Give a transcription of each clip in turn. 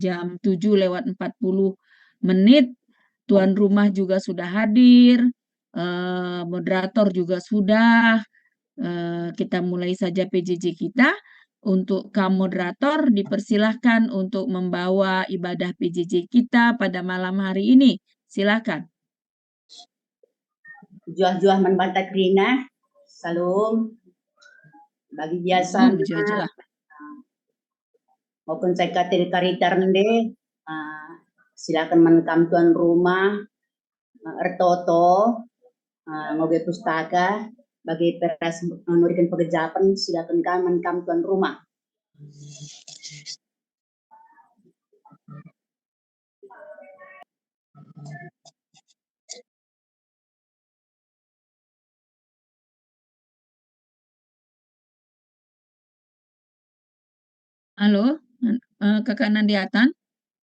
jam 7:40. Tuan rumah juga sudah hadir, moderator juga sudah. Kita mulai saja PJJ kita. Untuk kaum moderator dipersilahkan untuk membawa ibadah PJJ kita pada malam hari ini. Silakan. Juah-juah membantah Krina. Salam. Bagi biasa Juah-juah. maupun saya katil karita rende. Silakan menkam tuan rumah. Ertoto. Ngobe pustaka. Bagi peras memberikan pekerjaan, silakan menkam tuan rumah. Halo, Kakak Nandiatan.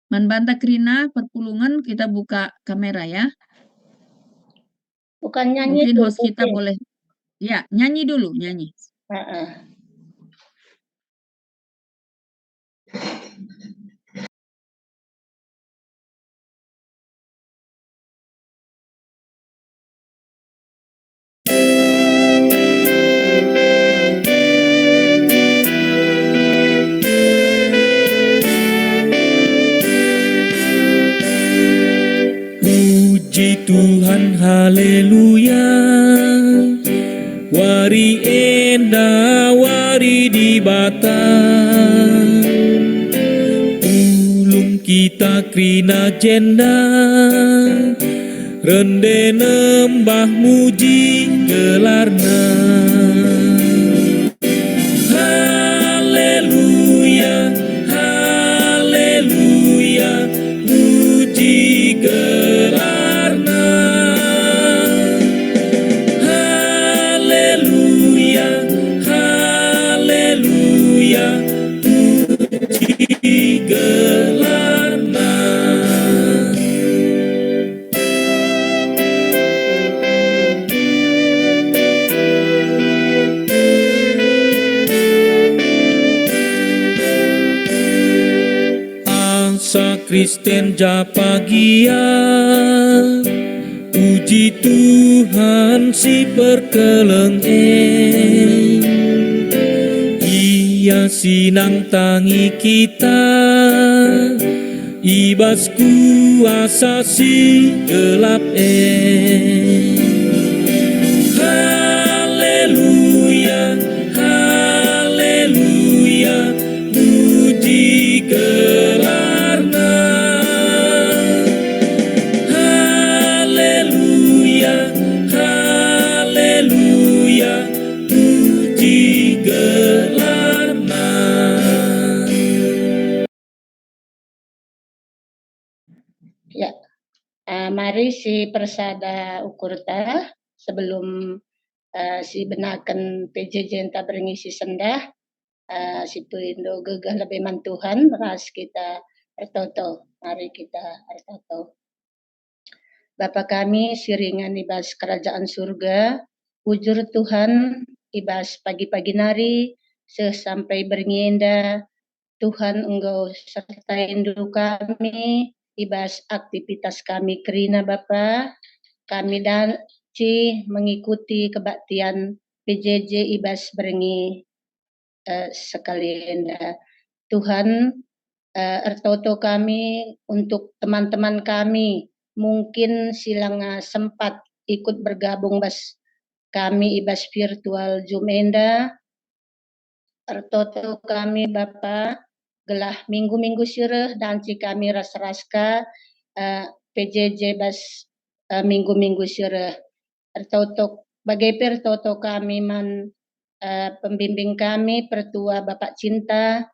Manbanta Krina Perpulungan, kita buka kamera ya. Bukan nyanyi. Mungkin host kita boleh. Ya, nyanyi dulu, nyanyi. Puji Tuhan, haleluya. Wari enda, wari dibata. Ulung kita Krina jenda. Rende nembah muji gelarna. Haleluya, haleluya, puji gelarna. Haleluya, haleluya, puji gelarna. Asa Kristen japagia, puji Tuhan si perkeleng. Ia sinang tangi kita, ibas kuasa si gelap. Haleluya, haleluya, puji gelarna. Haleluya, haleluya, puji gelarna. Ya, mari si persada ukurta sebelum si benakan PJJ entah berngisi sendah. Situ Indo gegah lebih mantuhan ras kita ertoto. Mari kita ertoto. Bapa kami siringan ibas kerajaan surga, ujur Tuhan ibas pagi-pagi nari sesampai berngenda. Tuhan Engkau sertai induk kami ibas aktivitas kami Krina Bapa. Kami dan mengikuti kebaktian PJJ ibas berengi sekalian. Tuhan ertoto kami untuk teman-teman kami mungkin silang sempat ikut bergabung bas kami ibas virtual Zoom enda. Ertoto kami Bapa gelah minggu-minggu sireh dan si kami ras-raska PJJ bas minggu-minggu sireh. Ertoto bagai pertoto kami man pembimbing kami pertua Bapak Cinta,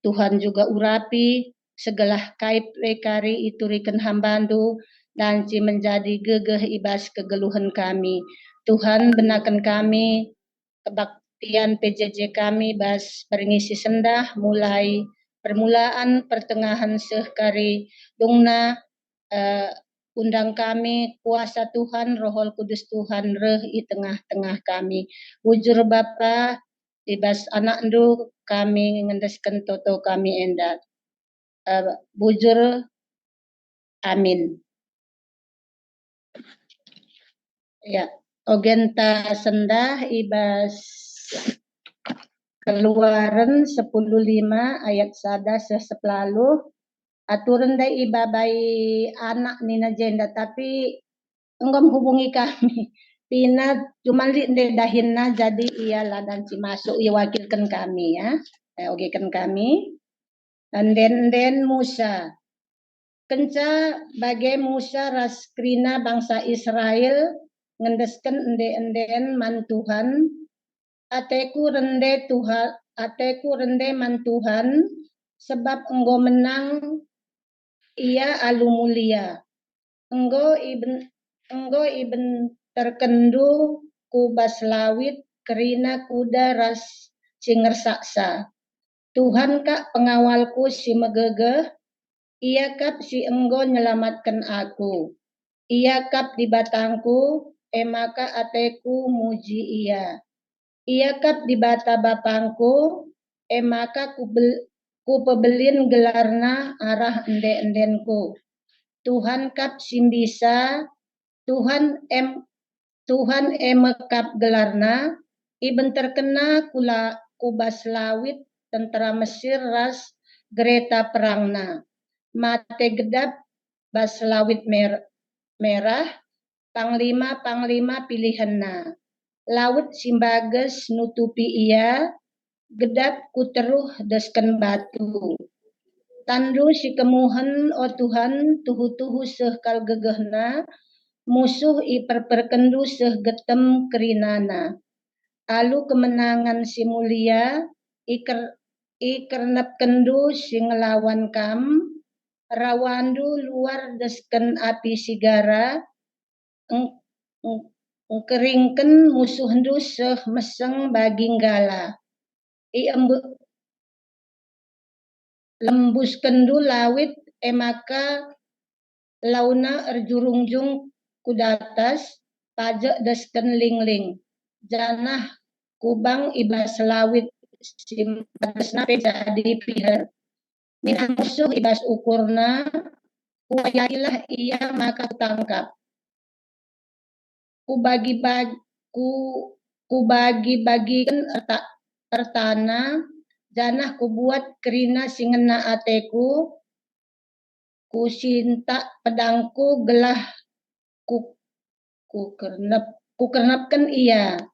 Tuhan juga urapi segala kait rekari iturikan hambandu dan si menjadi gegeh ibas kegeluhan kami. Tuhan benakan kami kebaktian PJJ kami bas berngisi sendah mulai permulaan pertengahan sehkari dungna undang kami kuasa Tuhan Rohul Kudus Tuhan reh i tengah-tengah kami. Ujur Bapa ibas anak ndu kami ngendeskan toto kami endat. bujur amin. Ya, ogenta sendah ibas Keluaran 10:5 ayat 1 sepelalu aturan dai ibabai anak nina jenda tapi enggak menghubungi kami. Pina cuma dahinna jadi iyalah dan si masuk ia wakilkan kami ya. Okekan kami. And then Musa. Kenca bagai Musa raskrina bangsa Israel ngendesken ende-enden man Tuhan. Ateku rende man Tuhan sebab engkau menang ia alu mulia. Engkau iben terkendu kubas lawit kerina kuda ras cinger saksa. Tuhan kak pengawalku si megegeh, ia kap si engkau nyelamatkan aku. Ia kap di batangku, maka ateku muji ia. Ia kap di bata bapangku, maka ku pebelin gelarna arah ende-endenku. Tuhan kap simbisa, Tuhan kap gelarna, iben terkena kubas lawit tentara Mesir ras gereta perangna. Mate gedap bas lawit merah, panglima pilihanna. Laut simbages nutupi ia, gedap kuteruh desken batu. Tandu si kemuhen o Tuhan tuhu-tuhu seh kal gegehna, musuh i perkendu seh getem kerinana. Alu kemenangan si mulia, i kernep kendu si ngelawan kam, rawandu luar desken api sigara, keringken musuh ndu seh meseng baging gala. I lembus kendu lawit maka launa erjurungjung kudatas pajak desken lingling. Janah kubang ibas lawit simpadesna jadi piher. Mina musuh ibas ukurna kuayailah ia maka tangkap. Kubagi-bagikan ertana, janah kubuat kerina singena ateku, kusinta pedangku gelah kukernepkan ia.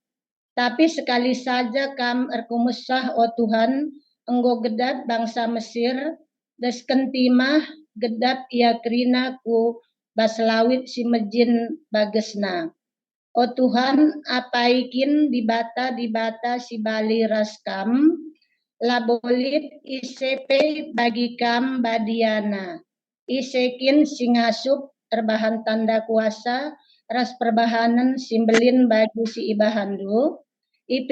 Tapi sekali saja kam erkumusah o Tuhan, engkau gedap bangsa Mesir, desken timah gedap ia kerina ku baslawit si mejin bagesna. O Tuhan, apaikin dibata si bali raskam, labolit isepe bagi kam badiana. Isekin singasup terbahan tanda kuasa, ras perbahanan simbelin bagi si ibahandu. I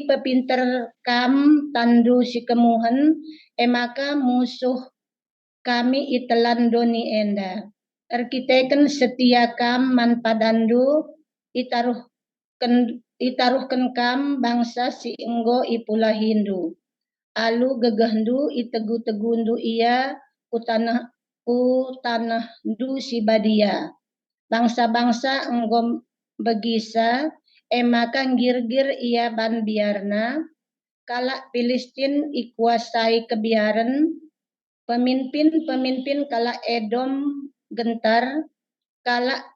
pepinter kam tandu si kemuhen, maka musuh kami itelan doni enda. Erkiteken setia kam man padandu, itaruhken kam bangsa si enggo ipula Hindu. Alu gegehdu itegu-tegundu ia ku tanah du si badia. Bangsa-bangsa enggo begisa, maka ngir-gir ia ban biarna. Kalak Filistin ikuasai kebiaran, pemimpin kalak Edom gentar, kalak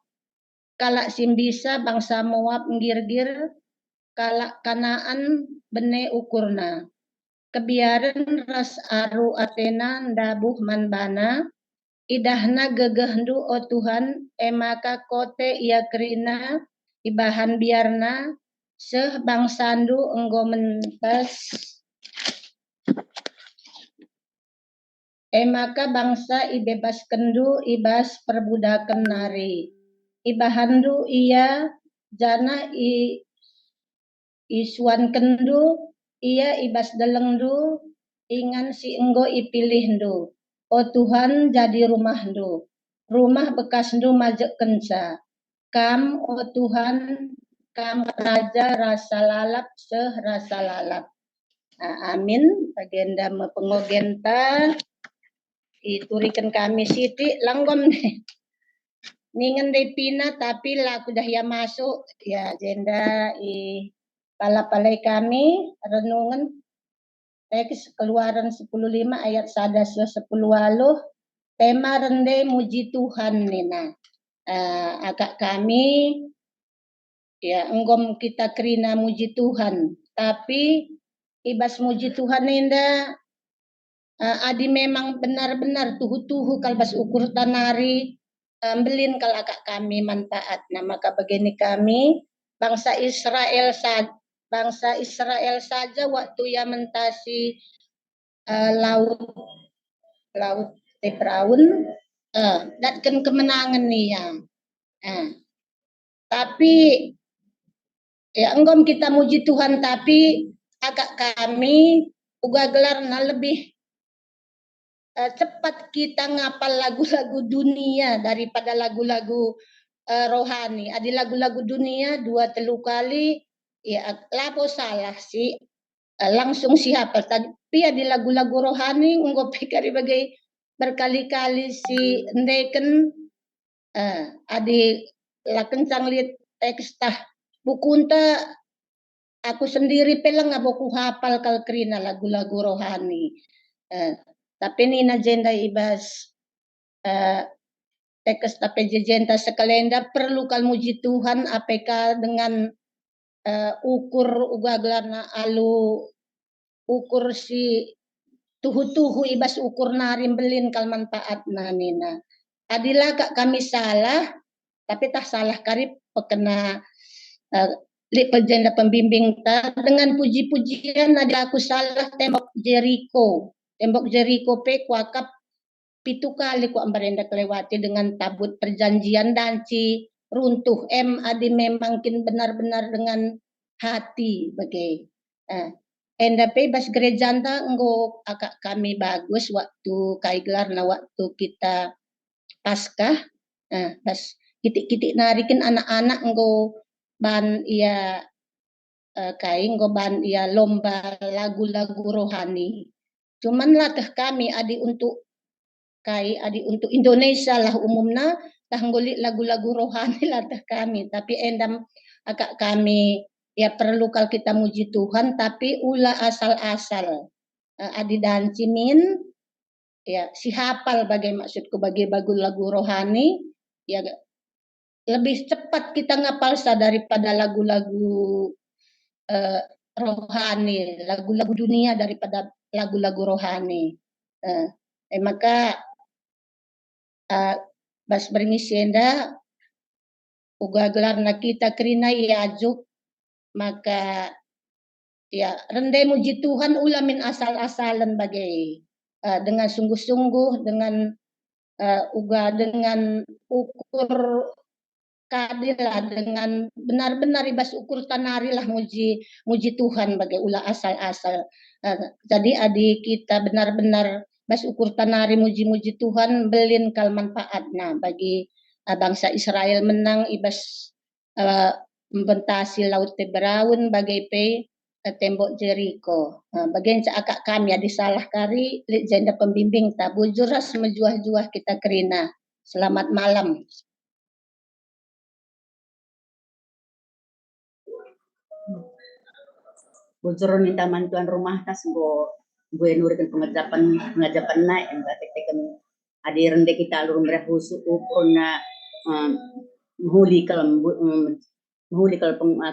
simbisa bangsa Moab ngir-gir, kalak Kanaan bene ukurna. Kebiaran ras aru Athena ndabuh manbana, idahna gegehdu o Tuhan, maka kote ia kerina, ibahan biarna, seh bangsandu enggo mentas, maka bangsa ibebas kendu ibas perbudakan nari. Ibahandu ia jana isuan kendu ia ibas delengdu ingan si enggo ipilihdu. O Tuhan jadi rumahdu, rumah bekasdu majek kenca. Kam o Tuhan, kam raja rasa lalap seh rasa lalap. Amin. Agenda mepengogenta iturikan kami siti langgom nih. Ningen dei pina tapi laku dah ya masuk ya jenda palai kami renungan teks Keluaran 10:5 ayat 11 10 tema rende muji Tuhan nina. Agak kami ya enggom kita kerina muji Tuhan tapi ibas muji Tuhan ninda adi memang benar-benar tuhu-tuhu kalbas ukur tanari belin kal agak kami manfaat. Nah maka begini kami bangsa Israel saja waktu ya mentasi laut Tebraun datkan kemenangan nih ya. Tapi ya enggom kita muji Tuhan tapi agak kami uga gelar lebih cepat kita ngapal lagu-lagu dunia daripada lagu-lagu rohani. Ada lagu-lagu dunia 2-3 kali ya lapo salah sih langsung siapa tapi ada lagu-lagu rohani engko pikir bagai berkali-kali si ndeken ada lah kencang lihat teks tah buku aku sendiri pelang aku hafal kal kerina lagu-lagu rohani. Tapi ni na jenda ibas teks tapi jenda sekalenda perlu kal muji Tuhan apk dengan ukur uga gelarna alu ukur si tuhu-tuhu ibas ukur narim belin kal manfaat na nina. Adilah kak kami salah tapi tah salah karib pekena li pejenda pembimbing ta dengan puji-pujian ada aku salah tembok Jericho pe kuakap 7 kali ku ambarenda kelewati dengan tabut perjanjian danci runtuh adi memangkin benar-benar dengan hati bagai enda pe bas gereja anda enggo akak kami bagus waktu kaiglar na waktu kita Paskah bas kitik-kitik narikin anak-anak enggo ban ia enggo ban ia lomba lagu-lagu rohani. Cuman latih kami adi untuk Indonesia lah umumnya tah nggolik lagu-lagu rohani latih kami tapi endam agak kami ya perlu kal kita muji Tuhan tapi ulah asal-asal adi dan cimin ya si hafal bagai maksudku bagai lagu rohani ya lebih cepat kita ngapal daripada lagu-lagu rohani, lagu-lagu dunia daripada lagu-lagu rohani. Maka bas bermisenda uga gelarna kita kerina iajuk maka ya rendai muji Tuhan ulamin asal-asalan bagai dengan sungguh-sungguh dengan uga dengan ukur kadilah dengan benar-benar ibas ukur tanarilah muji Tuhan bagai ulah asal-asal. Jadi adik kita benar-benar bas ukur tanari muji-muji Tuhan belin kal manfaatna bagi bangsa Israel menang ibas membentasi laut Tebraun bagai pe tembok Jericho. Bagian akak kami ada salah kari jenda pembimbing tak bujuras mejuah-juah kita kerina. Selamat malam. Bujur minta bantuan rumah tas gue nurikan pengajapan naik yang tekan adi rende kita alur merahus ukurna menghuli kalau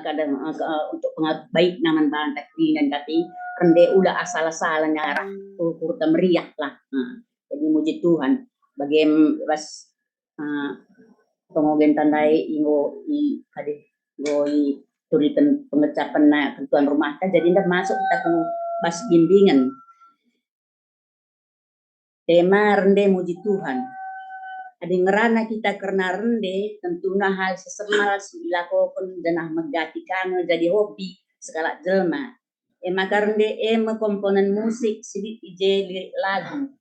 kadang untuk baik naman bahan takdinan tapi rende udah asal-asalan arah ukur meriah lah. Jadi muji Tuhan bagaimana bas pengogen tandai ingo turikan pengecapan na ketuan rumah kan jadi ndak masuk kita ke bas bimbingan tema rende muji Tuhan ada ngerana kita karena rende tentunya hal sesemal dilakukan dan megati kangen jadi hobi segala jelma maka rende komponen musik sedikit ije lagu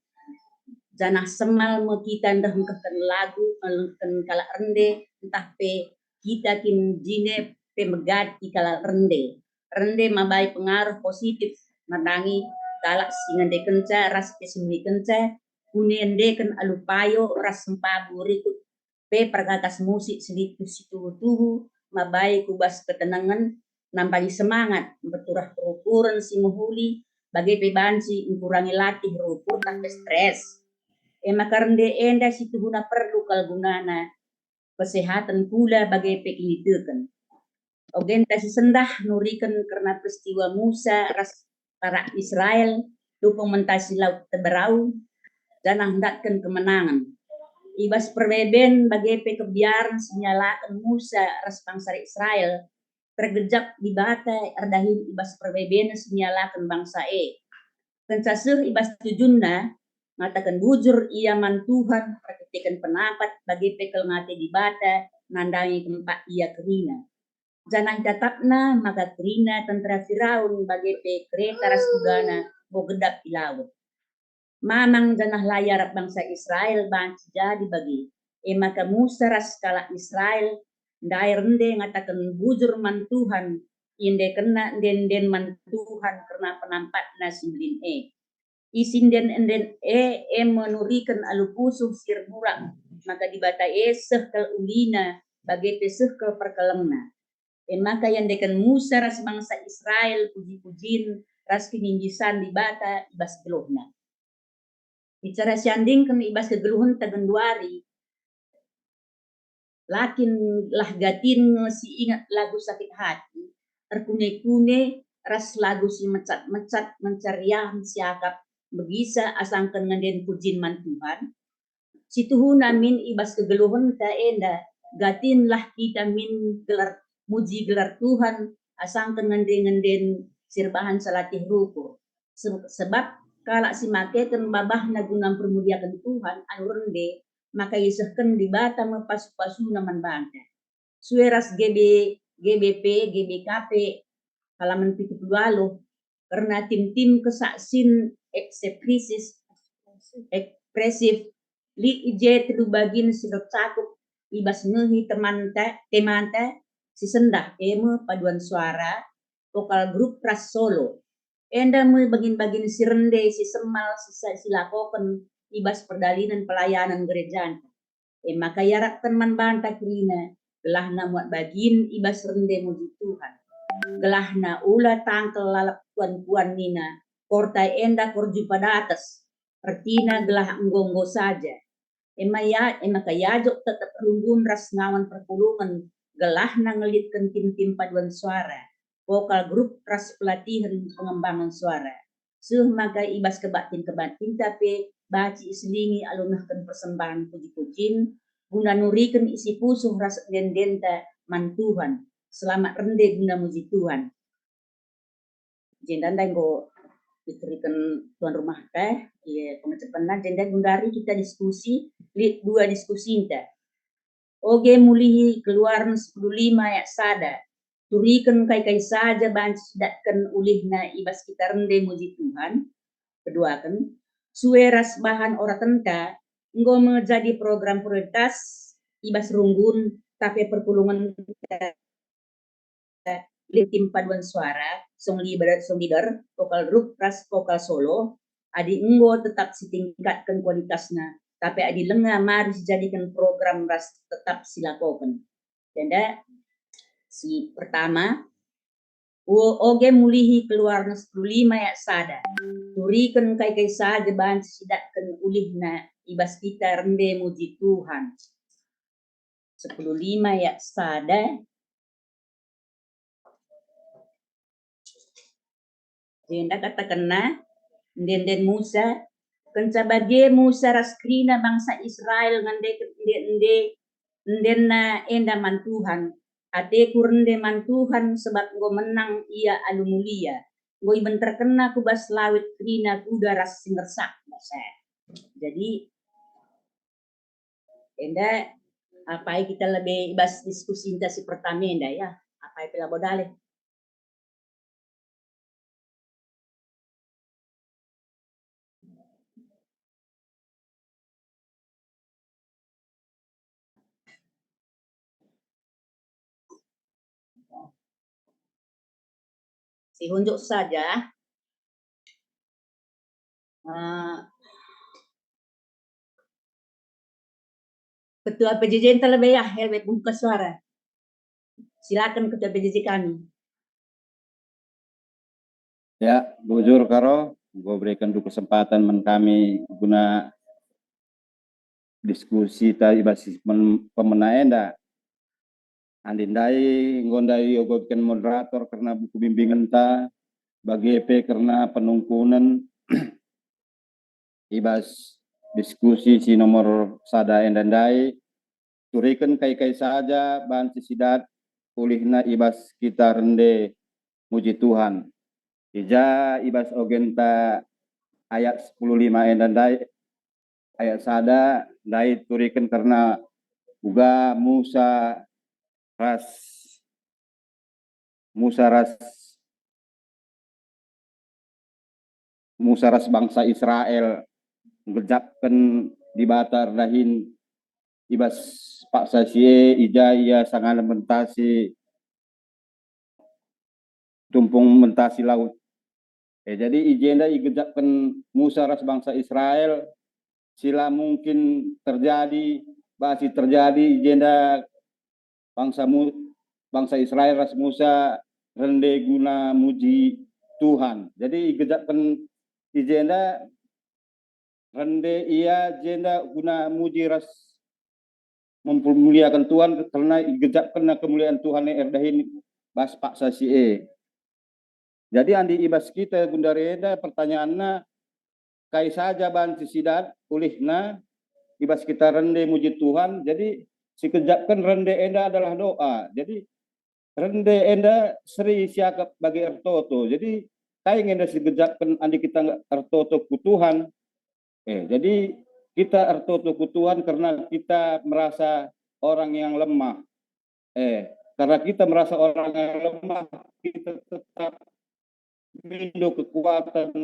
janah semal mau kita ndak ngeken lagu ngeken kala rende entah pe kita kin jine pemegati kala rende mabai pengaruh positif matangi kala singan de kenca ras kesumi kenca kunendekan alupayo ras sempabu rikut pe perkakas musik selitu situ tuhu mabai kubas ketenangan nampali semangat berturah kerukuran si muhuli bagai pebansi mengurangi latih rukur tanpa stres. Makarende enda situ guna perlu kalgunana kesehatan pula bagai pekinitekan. Ogenta si sendah nurikan karena peristiwa Musa ras para Israel dukung mentasi laut teberau dan hendakan kemenangan. Ibas perbeben bagai kebiaran senyalakan Musa ras bangsa Israel tergejap di bata erdahin ibas perbeben senyalakan bangsa Kencasih ibas tujunna mengatakan bujur ia man Tuhan praktikan pendapat bagi pekel ngate di bata nandangi tempat ia kerina. Jangan tetapna maka kerina tentara Firaun bagi pe kereta ras udana bogedap di laut. Mamang janah layar bangsa Israel banci jadi bagi. Maka Musa ras kala Israel ndai rende ngatakan bujur man Tuhan inde kena den man Tuhan karena penampat nasimlin isin den menurikan alupusuh sir burak maka dibata sehkel ulina bagi sehkel perkelengna. Maka yang dekan Musa ras bangsa Israel puji-pujin ras kininggisan dibata ibas gelohna. Bicara sianding kami ibas kegeluhan tagenduari lakin lah gatin si ingat lagu sakit hati terkune-kune ras lagu si mecat-mecat mencariah siakap begisa asangkan ngenden pujin man Tuhan situhuna min ibas kegeluhan ta enda gatin lah kita min gelar muji gelar Tuhan asangkan ngenden sirbahan salatih ruku sebab kala si make kan babah nagunang permuliakan Tuhan anu rende maka isahkan di bata mepasu-pasu naman bangka. Sueras GBP, GBKP halaman 78 karena tim-tim kesaksin ekspresif li ije tedu bagin sidok cakup ibas ngehi temanta si sendah paduan suara vokal grup Ras Solo. Enda bagin-bagin si rende, si semal, si lakokan ibas perdalinan pelayanan gereja. Maka yarakkan man banta krina gelahna muat bagin ibas rende muji Tuhan. Gelahna ula tangkel lalap puan-puan nina kortai enda korju pada atas. Artina gelah enggonggo saja. Maka yajok tetap runggun ras ngawan perpulungan gelahna ngelitkan tim-tim paduan suara. Vokal grup ras pelatihan pengembangan suara. Maka ibas kebatin tapi baci islingi alunahkan persembahan puji-pujin guna nurikan isi pusuh ras dendenta man Tuhan. Selamat rende guna muji Tuhan. Jendan go diberikan tuan rumah pengecapan jendan gundari kita diskusi dua diskusi inta. Oge mulihi keluaran 15 ya sada. Turikan kai saja banci sedakkan ulihna ibas kita rende muji Tuhan. Kedua kan sueras bahan ora tenta enggo menjadi program prioritas ibas runggun tapi perpulungan tim paduan suara song leader vokal grup Ras vokal Solo adi enggo tetap sitingkatkan kualitasnya tapi adi lengah mari dijadikan program ras tetap silakokan. Jadi si pertama oge mulihi keluar 15 ya sada. Turikan kai saja bahan sidakkan ulihna ibas kita rende muji Tuhan. 15 ya sada. Jenda katakanna den Musa kenca bage Musa raskrina bangsa Israel ngande na enda man Tuhan. Ate kurende man Tuhan sebab go menang ia alu mulia. Go iben terkena kubas lawit krina kuda ras singersak. Jadi enda apa kita lebih bas diskusi inta si pertama enda ya. Apa pela bodale. Si hunjuk saja Ketua PJJ terlebih ya, Helmet buka suara. Silakan Ketua PJJ kami. Ya, bujur karo, gue berikan dulu kesempatan kami guna diskusi tadi basis pemenang enda. Andindai ngondai ogo bikin moderator karena buku bimbingan ta, bagi EP karena penungkunan ibas diskusi si nomor sada endandai, turikan kai-kai saja banci sidat pulihna ibas kita rende muji Tuhan. Ija ibas ogenta ayat 15 endandai ayat sada dai turikan karena uga Musa ras bangsa Israel ngejapkan di batar dahin ibas Pak Sasie ija ia sangat mentasi tumpung mentasi laut. Jadi ijenda igejapkan Musa ras bangsa Israel sila mungkin terjadi basi terjadi ijenda bangsa Israel ras Musa rende guna muji Tuhan. Jadi igejapkan ijenda rende ia jenda guna muji ras mempermuliakan Tuhan karena igejapkan kemuliaan Tuhan erdahin bas Pak Sasie. Jadi andi ibas kita gundareda pertanyaannya kai saja banci sidat ulihna ibas kita rende muji Tuhan. Jadi si kejapkan rende enda adalah doa. Jadi rende enda seri siakap bagi ertoto. Jadi kai enda si kejapkan andi kita ertoto ku Tuhan. Jadi kita ertoto ku Tuhan karena kita merasa orang yang lemah. Karena kita merasa orang yang lemah, kita tetap rindu kekuatan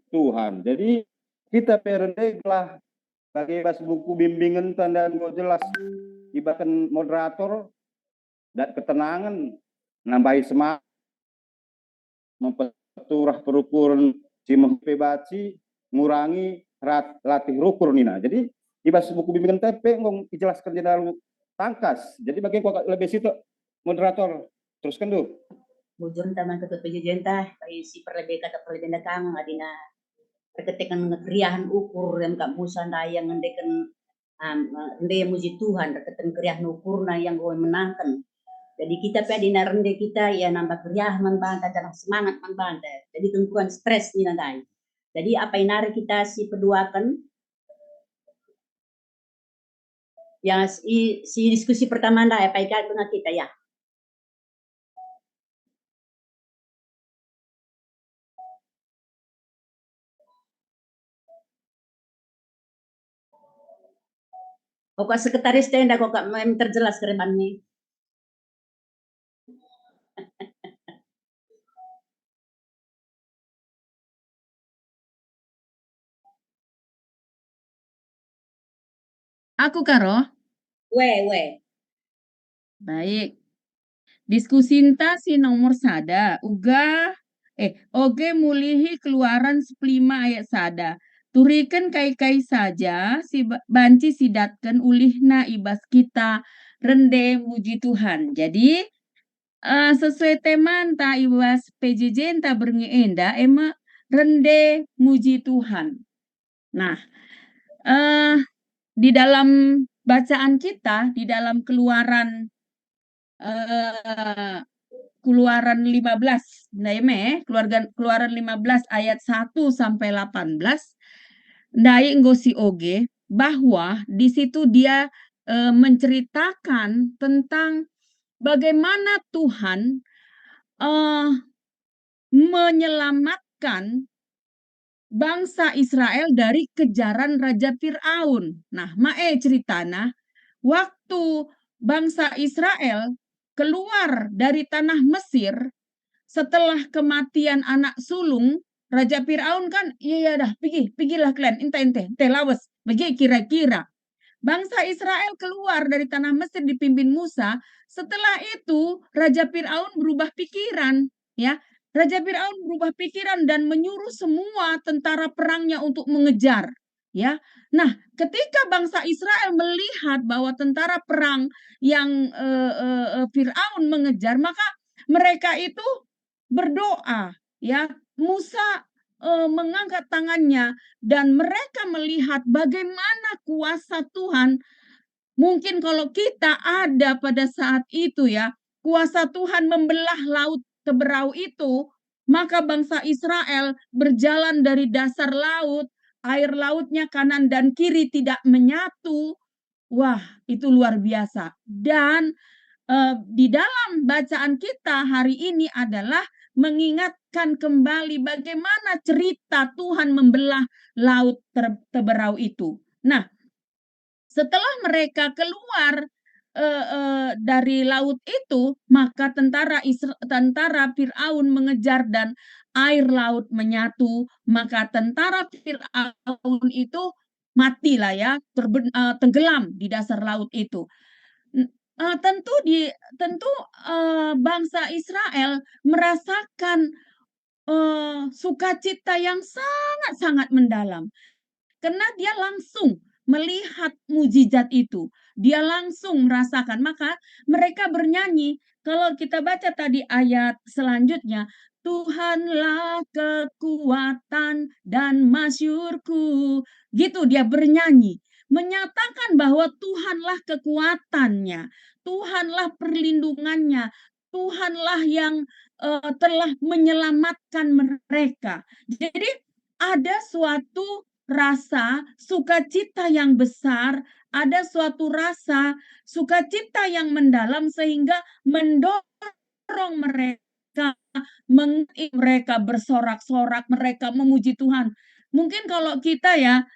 Tuhan. Jadi kita perendeglah bagi bas buku bimbingan tanda jelas ibakan moderator dan ketenangan nambahi semangat memperturah perukuran si baci ngurangi latih rukur nina. Jadi ibas buku bimbingan TP ngong dijelaskan jenderal tangkas. Jadi bagi lebih situ moderator teruskan dulu. Bujur taman Ketua PJJ tah kai si perlebih kata perlebih kang adina reketekan ngeriahan ukur yang kak Musa yang ngendekan rende muji Tuhan reketekan keriahan ukurna yang gue menangkan. Jadi kita adina rende kita ya nambah keriah manbanta jangan semangat manbanta. Jadi tengkuran stres nih nanti. Jadi apa yang nari kita si peduakan yang si diskusi pertama nda apa ikan kita ya. Kok sekretaris tenda kok terjelas kereman nih. Aku karo. We. Baik. Diskusinta si nomor sada. Oge mulihi keluaran 15 ayat sada. Turikan kai-kai saja si banci sidatkan ulihna ibas kita rende muji Tuhan. Jadi sesuai tema ta ibas PJJ ta berngeenda ema rende muji Tuhan. Nah, di dalam bacaan kita di dalam Keluaran 15, Keluaran 15 ayat 1 sampai 18, ndai nggosi oge bahwa di situ dia menceritakan tentang bagaimana Tuhan menyelamatkan bangsa Israel dari kejaran Raja Fir'aun. Nah, ceritana waktu bangsa Israel keluar dari tanah Mesir setelah kematian anak sulung Raja Fir'aun kan, iya dah, pigilah kalian, ente lawas, bagi kira-kira. Bangsa Israel keluar dari tanah Mesir dipimpin Musa, setelah itu Raja Fir'aun berubah pikiran, ya. Raja Fir'aun berubah pikiran dan menyuruh semua tentara perangnya untuk mengejar. ya. Nah, ketika bangsa Israel melihat bahwa tentara perang yang Firaun mengejar, maka mereka itu berdoa, ya. Musa mengangkat tangannya dan mereka melihat bagaimana kuasa Tuhan. Mungkin kalau kita ada pada saat itu ya, kuasa Tuhan membelah laut Teberau itu, maka bangsa Israel berjalan dari dasar laut, air lautnya kanan dan kiri tidak menyatu. Wah, itu luar biasa. Dan di dalam bacaan kita hari ini adalah mengingatkan kembali bagaimana cerita Tuhan membelah laut Teberau itu. Nah, setelah mereka keluar dari laut itu, maka tentara Firaun mengejar dan air laut menyatu, maka tentara Firaun itu matilah ya, tenggelam di dasar laut itu. Tentu bangsa Israel merasakan sukacita yang sangat-sangat mendalam. Karena dia langsung melihat mujizat itu. Dia langsung merasakan. Maka mereka bernyanyi. Kalau kita baca tadi ayat selanjutnya. Tuhanlah kekuatan dan masyurku. Gitu dia bernyanyi. Menyatakan bahwa Tuhanlah kekuatannya. Tuhanlah perlindungannya. Tuhanlah yang telah menyelamatkan mereka. Jadi ada suatu rasa sukacita yang besar, ada suatu rasa sukacita yang mendalam sehingga mendorong mereka bersorak-sorak, mereka memuji Tuhan. Mungkin kalau kita ya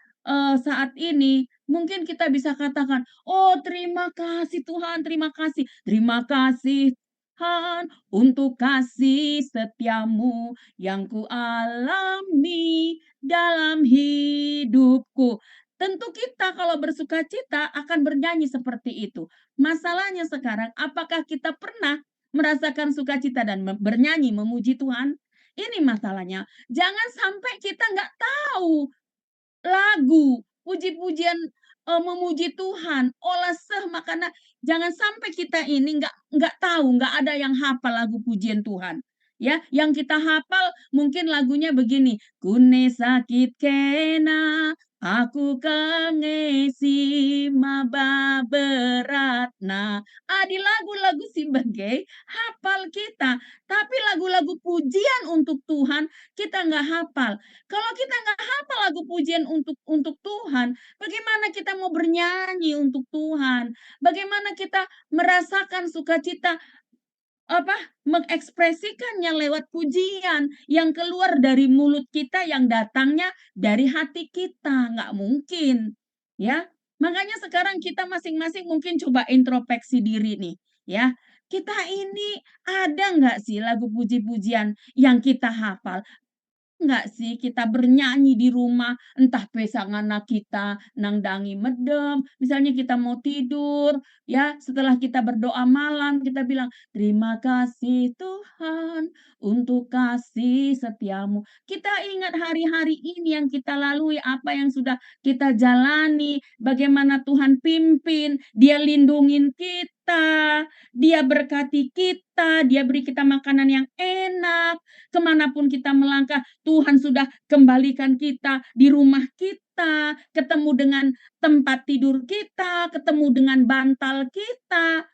saat ini mungkin kita bisa katakan, "Oh, terima kasih Tuhan, terima kasih. Terima kasih Tuhan untuk kasih setiamu yang kualami dalam hidupku." Tentu kita kalau bersukacita akan bernyanyi seperti itu. Masalahnya sekarang, apakah kita pernah merasakan sukacita dan bernyanyi memuji Tuhan? Ini masalahnya. Jangan sampai kita nggak tahu lagu, puji-pujian memuji Tuhan, makanya jangan sampai kita ini nggak tahu, nggak ada yang hafal lagu pujian Tuhan. Ya, yang kita hafal mungkin lagunya begini, "Kune sakit kena, aku kengesi maba beratna." Di lagu-lagu sebagai hafal kita, tapi lagu-lagu pujian untuk Tuhan kita nggak hafal. Kalau kita nggak hafal lagu pujian untuk Tuhan, bagaimana kita mau bernyanyi untuk Tuhan? Bagaimana kita merasakan sukacita mengekspresikannya lewat pujian yang keluar dari mulut kita yang datangnya dari hati kita, nggak mungkin, ya. Makanya sekarang kita masing-masing mungkin coba introspeksi diri nih, ya. Kita ini ada nggak sih lagu puji-pujian yang kita hafal? Enggak sih kita bernyanyi di rumah, entah pesangana kita nangdangi medem, misalnya kita mau tidur, ya setelah kita berdoa malam kita bilang, "Terima kasih Tuhan untuk kasih setiamu." Kita ingat hari-hari ini yang kita lalui, apa yang sudah kita jalani, bagaimana Tuhan pimpin, Dia lindungin kita, Dia berkati kita, Dia beri kita makanan yang enak, kemanapun kita melangkah, Tuhan sudah kembalikan kita di rumah kita, ketemu dengan tempat tidur kita, ketemu dengan bantal kita.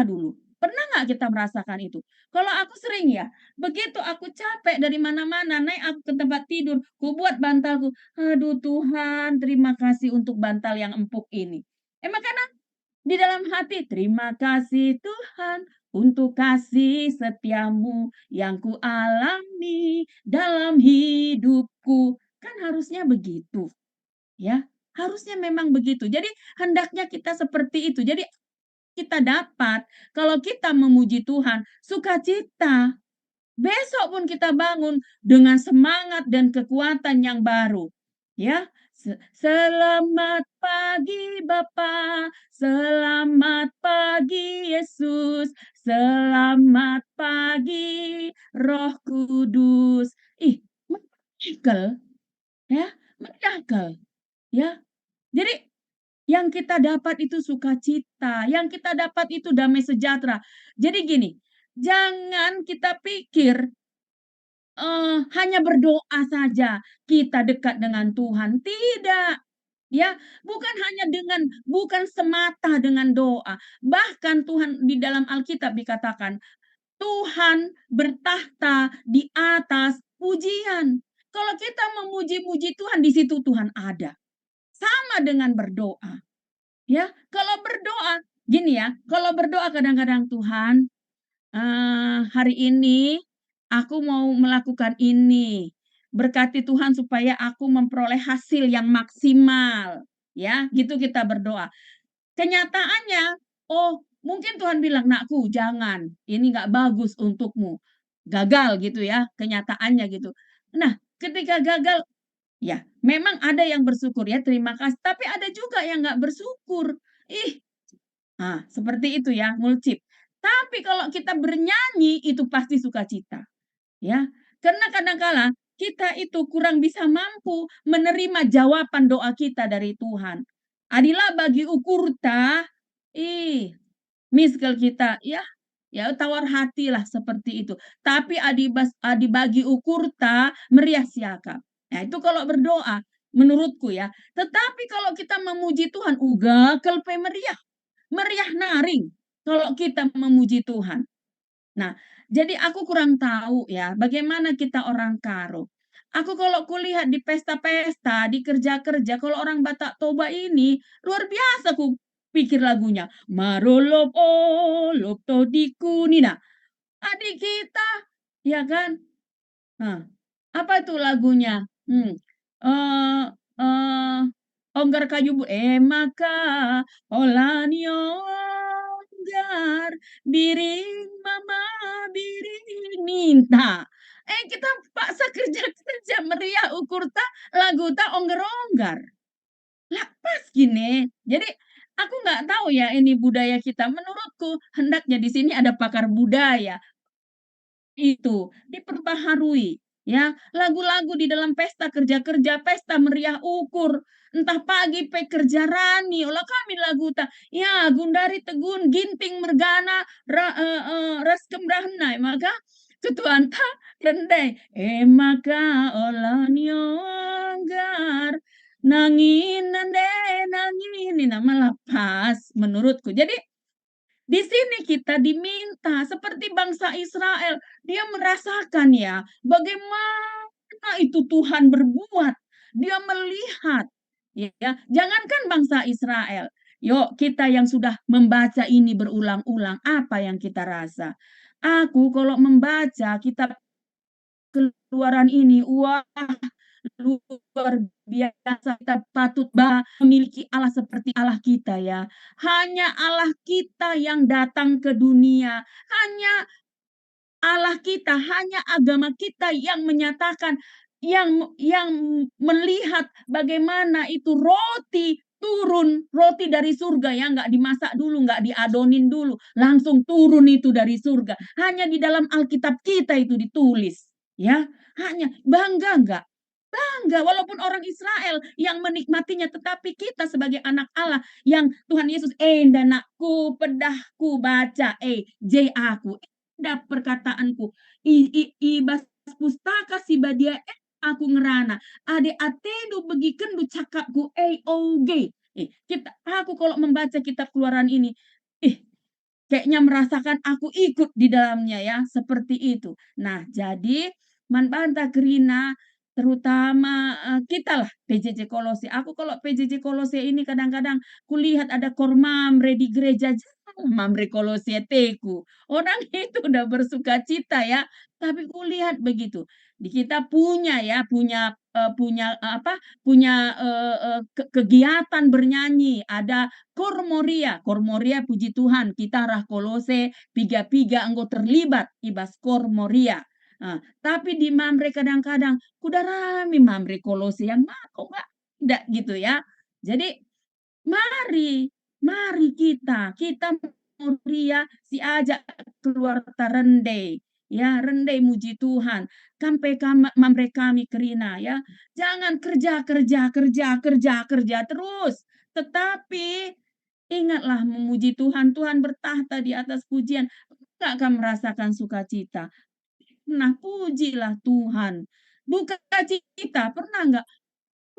Dulu, pernah nggak kita merasakan itu? Kalau aku sering ya, begitu aku capek dari mana-mana, naik aku ke tempat tidur, ku buat bantalku, "Aduh Tuhan, terima kasih untuk bantal yang empuk ini." Makanya di dalam hati, "Terima kasih Tuhan untuk kasih setiamu yang kualami dalam hidupku." Kan harusnya begitu, ya. Harusnya memang begitu. Jadi hendaknya kita seperti itu. Jadi kita dapat kalau kita memuji Tuhan, sukacita. Besok pun kita bangun dengan semangat dan kekuatan yang baru. Ya, selamat pagi Bapa, selamat pagi Yesus, selamat pagi Roh Kudus. Miracle, ya, miracle. Ya. Jadi yang kita dapat itu sukacita, yang kita dapat itu damai sejahtera. Jadi gini, jangan kita pikir hanya berdoa saja kita dekat dengan Tuhan, tidak. Ya, bukan semata dengan doa. Bahkan Tuhan di dalam Alkitab dikatakan, Tuhan bertahta di atas pujian. Kalau kita memuji-muji Tuhan, di situ Tuhan ada. Sama dengan berdoa. Ya, kalau berdoa, gini ya, kalau berdoa kadang-kadang Tuhan, hari ini aku mau melakukan ini. Berkati Tuhan supaya aku memperoleh hasil yang maksimal. Ya, gitu kita berdoa. Kenyataannya, oh mungkin Tuhan bilang, nakku jangan, ini nggak bagus untukmu. Gagal gitu ya, kenyataannya gitu. Nah, ketika gagal, ya memang ada yang bersyukur ya, terima kasih. Tapi ada juga yang nggak bersyukur. Seperti itu ya, ngulcip. Tapi kalau kita bernyanyi, itu pasti sukacita. Ya, karena kadang-kala kita itu kurang bisa mampu menerima jawaban doa kita dari Tuhan. Adilah bagi ukurta, miskel kita, ya tawar hatilah seperti itu. Tapi adi bagi ukurta meriah siaka. Nah, itu kalau berdoa, menurutku ya. Tetapi kalau kita memuji Tuhan, uga kelpe meriah. Meriah naring kalau kita memuji Tuhan. Nah, jadi aku kurang tahu ya, bagaimana kita orang Karo. Aku kalau kulihat di pesta-pesta, di kerja-kerja, kalau orang Batak Toba ini, luar biasa aku pikir lagunya. Marolop lop to dikunina. Adik kita, ya kan? Nah, apa itu lagunya? Eh, eh, Onggar kayu maka olanio onggar biring mama biring minta. Kita paksa kerja-kerja meriah ukur ta lagu ta onggar-onggar. Lah pas gini. Jadi aku nggak tahu ya ini budaya kita. Menurutku hendaknya di sini ada pakar budaya itu diperbaharui ya, lagu-lagu di dalam pesta kerja-kerja, pesta meriah ukur, entah pagi pe kerja rani, olah kami lagu ta, ya Gundari Tegun, Ginting Mergana, Raskem Rahnai, maka ketuan ta rendai, maka olah nyonggar, nangin nande nangin, ini nama lapas menurutku. Jadi di sini kita diminta seperti bangsa Israel, dia merasakan ya bagaimana itu Tuhan berbuat. Dia melihat ya, jangankan bangsa Israel. Yuk kita yang sudah membaca ini berulang-ulang, apa yang kita rasa? Aku kalau membaca kitab Keluaran ini, wah luar biasa, kita patut memiliki Allah seperti Allah kita ya. Hanya Allah kita yang datang ke dunia. Hanya Allah kita, hanya agama kita yang menyatakan, yang melihat bagaimana itu roti turun, roti dari surga ya, nggak dimasak dulu, nggak diadonin dulu, langsung turun itu dari surga. Hanya di dalam Alkitab kita itu ditulis, ya. Hanya bangga nggak? Bangga, walaupun orang Israel yang menikmatinya, tetapi kita sebagai anak Allah yang Tuhan Yesus, danakku, pedahku, baca, j aku, perkataanku, ibas pustaka si badia, aku ngerana, ade atedu begiken du cakapku, aku kalau membaca kitab Keluaran ini, kayaknya merasakan aku ikut di dalamnya ya, seperti itu. Nah, jadi manbanta Kerina, terutama kita lah PJJ Kolose. Aku kalau PJJ Kolose ini kadang-kadang kulihat ada kormamre di gereja, mamre Kolose teku. Orang itu udah bersuka cita ya, tapi kulihat begitu. Di kita punya ya, punya kegiatan bernyanyi, ada Kormoria puji Tuhan, kita rah Kolose, piga-piga anggo terlibat ibas Kormoria. Tapi di Mamre kadang-kadang kuda rame Mamre Kolose yang kok nggak gitu ya. Jadi mari kita Moria si ajak keluar tarende ya rendai muji Tuhan. Sampai mamre kami kerina ya. Jangan kerja terus. Tetapi ingatlah memuji Tuhan. Tuhan bertahta di atas pujian. Enggak akan merasakan sukacita. Nah, pujilah Tuhan. Buka cita, pernah enggak?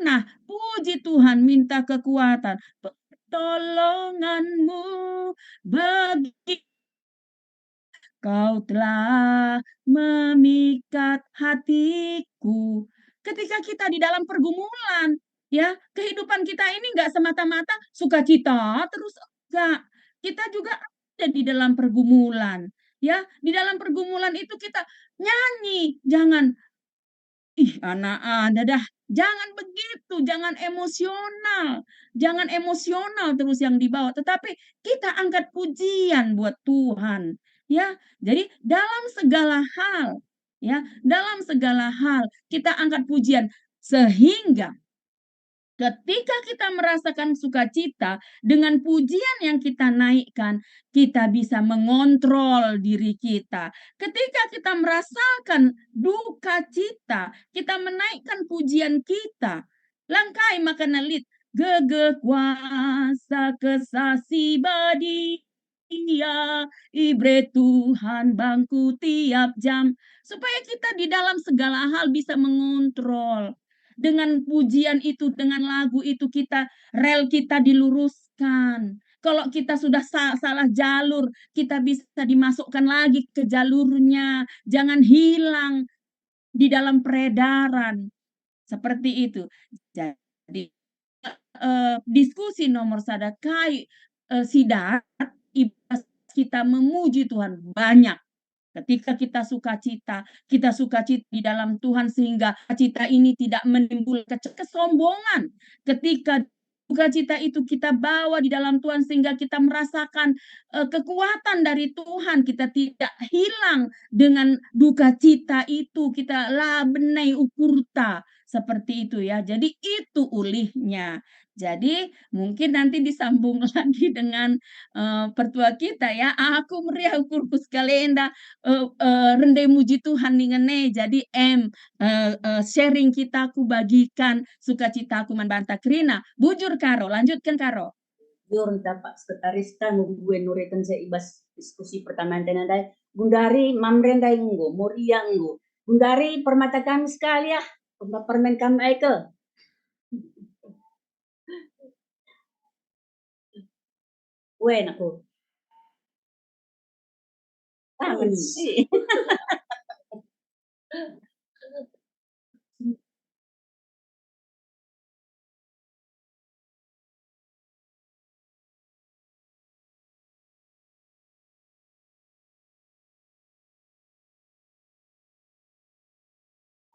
Nah, puji Tuhan, minta kekuatan. Pertolonganmu bagi Kau telah memikat hatiku. Ketika kita di dalam pergumulan, ya, kehidupan kita ini enggak semata-mata sukacita terus, enggak. Kita juga ada di dalam pergumulan, ya. Di dalam pergumulan itu kita nyanyi, jangan, "Ih, anak ada dah." Jangan begitu, jangan emosional. Jangan emosional terus yang dibawa, tetapi kita angkat pujian buat Tuhan, ya. Jadi dalam segala hal, ya, dalam segala hal kita angkat pujian sehingga ketika kita merasakan sukacita dengan pujian yang kita naikkan, kita bisa mengontrol diri kita. Ketika kita merasakan duka cita, kita menaikkan pujian kita. Langkai makana lit, gege kuasa kesasi badi. Iya, ibre Tuhan bangku tiap jam. Supaya kita di dalam segala hal bisa mengontrol. Dengan pujian itu, dengan lagu itu rel kita diluruskan. Kalau kita sudah salah jalur, kita bisa dimasukkan lagi ke jalurnya. Jangan hilang di dalam peredaran. Seperti itu. Jadi diskusi nomor sadakai sidat ibadah kita memuji Tuhan banyak. Ketika kita sukacita di dalam Tuhan sehingga sukacita ini tidak menimbulkan kesombongan. Ketika sukacita itu kita bawa di dalam Tuhan sehingga kita merasakan kekuatan dari Tuhan, kita tidak hilang dengan duka cita itu, kita la benai ukurta seperti itu ya. Jadi itu ulihnya. Jadi mungkin nanti disambung lagi dengan pertua kita ya. Aku meriah ukurku kalenda rendai muji Tuhan ngene. Jadi sharing kita aku bagikan sukacita aku membantah Krina. Bujur Karo, lanjutkan Karo. Jor dapat sekretaris kan gue nuretan saya ibas diskusi pertama dan Gundari mamrendai nggo, Moria nggo. Gundari permata kami sekali ya, permen kami Eke. Wen aku. Tangan sih.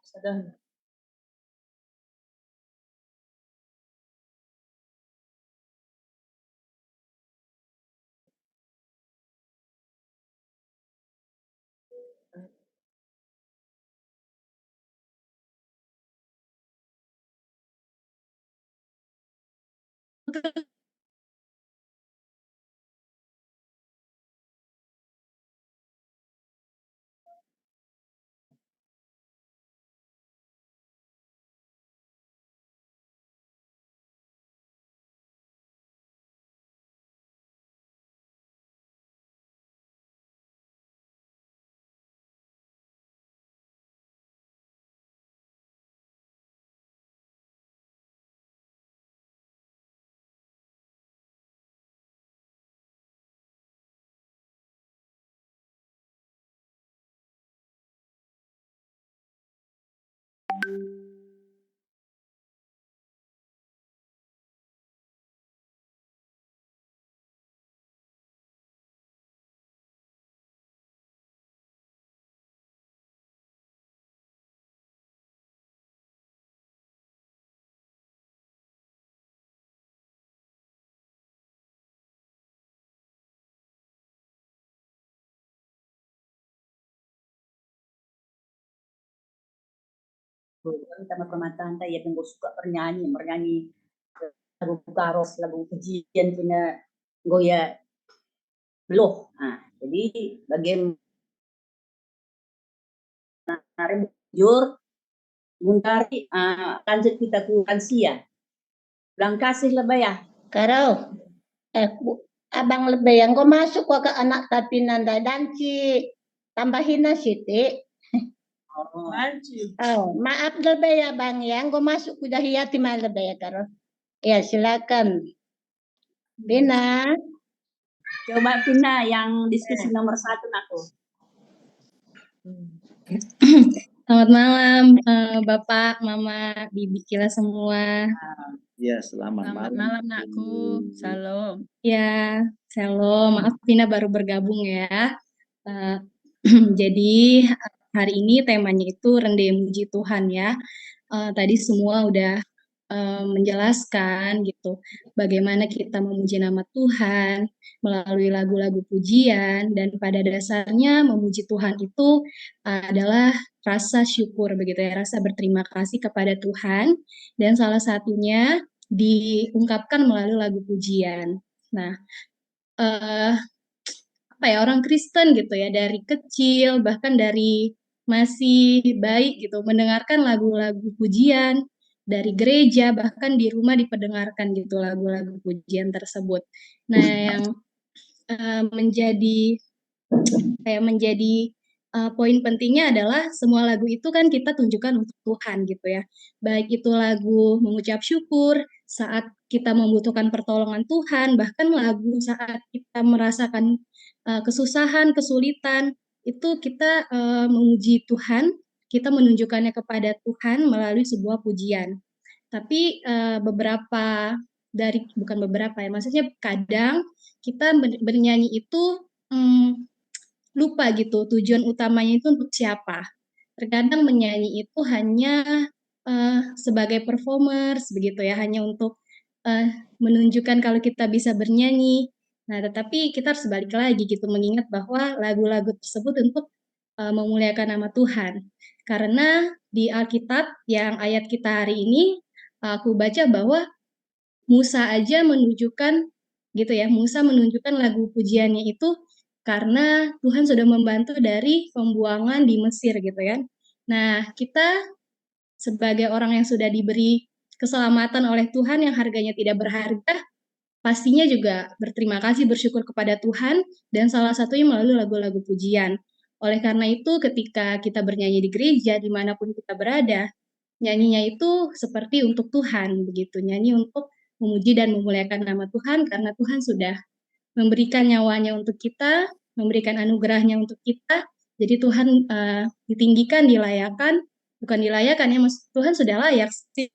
Sudah. Sama permataan ya yang gue suka bernyanyi lagu karos, lagu pujian punya gue ya beloh. Nah, jadi bagian Jur, Gundari, lanjut kita ke lansia. Bilang kasih lebih ya. Karau, abang lebih yang kau masuk kau ke anak tapi nanda danci tambahin Siti. Oh, maaf lebih ya bang yang kau masuk kuda hiyati mah lebih ya Karau. Ya silakan. Bina. Coba Pina yang diskusi nomor 1 aku. Selamat malam, Bapak, Mama, Bibi kita semua. Ya, selamat Selamat malam nakku. Salam. Ya, shalom. Maaf Vina baru bergabung ya. Jadi hari ini temanya itu Rende Muji Tuhan ya. Tadi semua udah menjelaskan gitu bagaimana kita memuji nama Tuhan melalui lagu-lagu pujian, dan pada dasarnya memuji Tuhan itu adalah rasa syukur begitu ya, rasa berterima kasih kepada Tuhan, dan salah satunya diungkapkan melalui lagu pujian. Nah, apa ya, orang Kristen gitu ya, dari kecil bahkan dari masih baik gitu mendengarkan lagu-lagu pujian dari gereja, bahkan di rumah diperdengarkan gitu lagu-lagu pujian tersebut. Nah, yang menjadi poin pentingnya adalah semua lagu itu kan kita tunjukkan untuk Tuhan gitu ya. Baik itu lagu mengucap syukur saat kita membutuhkan pertolongan Tuhan, bahkan lagu saat kita merasakan kesusahan, kesulitan, itu kita memuji Tuhan, kita menunjukkannya kepada Tuhan melalui sebuah pujian. Tapi bukan beberapa ya, maksudnya kadang kita bernyanyi itu lupa gitu tujuan utamanya itu untuk siapa. Terkadang menyanyi itu hanya sebagai performers begitu ya, hanya untuk menunjukkan kalau kita bisa bernyanyi. Nah, tetapi kita harus balik lagi gitu, mengingat bahwa lagu-lagu tersebut untuk memuliakan nama Tuhan. Karena di Alkitab yang ayat kita hari ini, aku baca bahwa Musa aja menunjukkan gitu ya, Musa menunjukkan lagu pujiannya itu karena Tuhan sudah membantu dari pembuangan di Mesir gitu kan. Nah, kita sebagai orang yang sudah diberi keselamatan oleh Tuhan yang harganya tidak berharga, pastinya juga berterima kasih, bersyukur kepada Tuhan, dan salah satunya melalui lagu-lagu pujian. Oleh karena itu, ketika kita bernyanyi di gereja, dimanapun kita berada, nyanyinya itu seperti untuk Tuhan, begitu. Nyanyi untuk memuji dan memuliakan nama Tuhan, karena Tuhan sudah memberikan nyawanya untuk kita, memberikan anugerahnya untuk kita. Jadi Tuhan ditinggikan, dilayakan, bukan dilayakan ya, Tuhan sudah layak sih.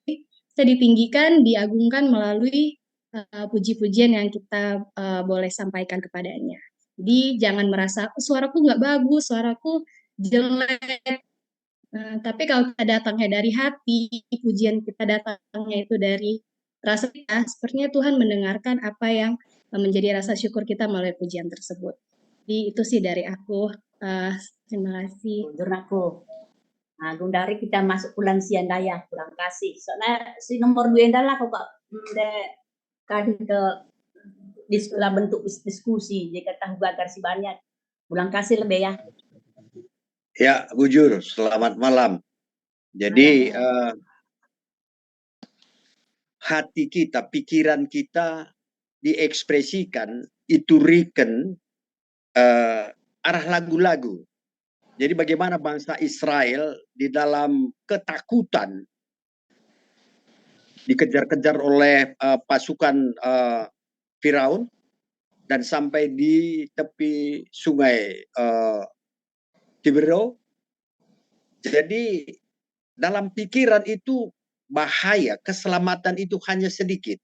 Saya ditinggikan, diagungkan melalui puji-pujian yang kita boleh sampaikan kepadanya. Jadi jangan merasa suaraku nggak bagus, suaraku jelek. Tapi kalau kita datangnya dari hati, pujian kita datangnya itu dari rasa kita, sepertinya Tuhan mendengarkan apa yang menjadi rasa syukur kita melalui pujian tersebut. Jadi itu sih dari aku. Terima kasih. Aku. Nah, Gundari kita masuk bulan siang daya, kurang kasih. Soalnya si nomor 2 adalah kok kadi ke bentuk diskusi, jika tahu agar si banyak. Pulang kasih lebih ya. Ya, bujur. Selamat malam. Jadi hati kita, pikiran kita diekspresikan itu reken arah lagu-lagu. Jadi bagaimana bangsa Israel di dalam ketakutan dikejar-kejar oleh pasukan Firaun dan sampai di tepi sungai Tiberio. Jadi dalam pikiran itu bahaya, keselamatan itu hanya sedikit.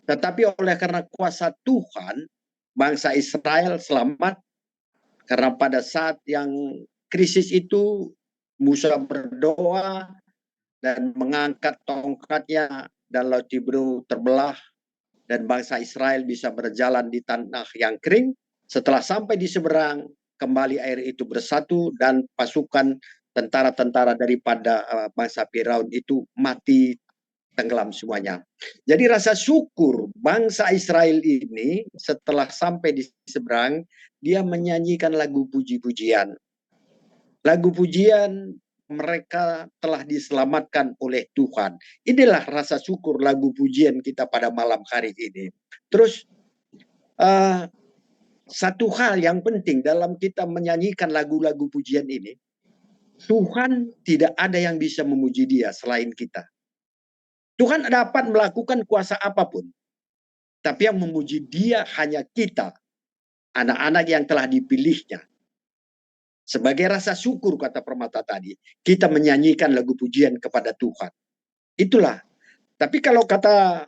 Tetapi oleh karena kuasa Tuhan, bangsa Israel selamat. Karena pada saat yang krisis itu, Musa berdoa dan mengangkat tongkatnya dan Laut Tiberio terbelah dan bangsa Israel bisa berjalan di tanah yang kering. Setelah sampai di seberang, kembali air itu bersatu dan pasukan tentara-tentara daripada bangsa Firaun itu mati tenggelam semuanya. Jadi rasa syukur bangsa Israel ini setelah sampai di seberang, dia menyanyikan lagu puji-pujian. Lagu pujian mereka telah diselamatkan oleh Tuhan. Inilah rasa syukur lagu pujian kita pada malam hari ini. Terus satu hal yang penting dalam kita menyanyikan lagu-lagu pujian ini, Tuhan tidak ada yang bisa memuji Dia selain kita. Tuhan dapat melakukan kuasa apapun, tapi yang memuji Dia hanya kita, anak-anak yang telah dipilihnya. Sebagai rasa syukur, kata Permata tadi, kita menyanyikan lagu pujian kepada Tuhan. Itulah. Tapi kalau kata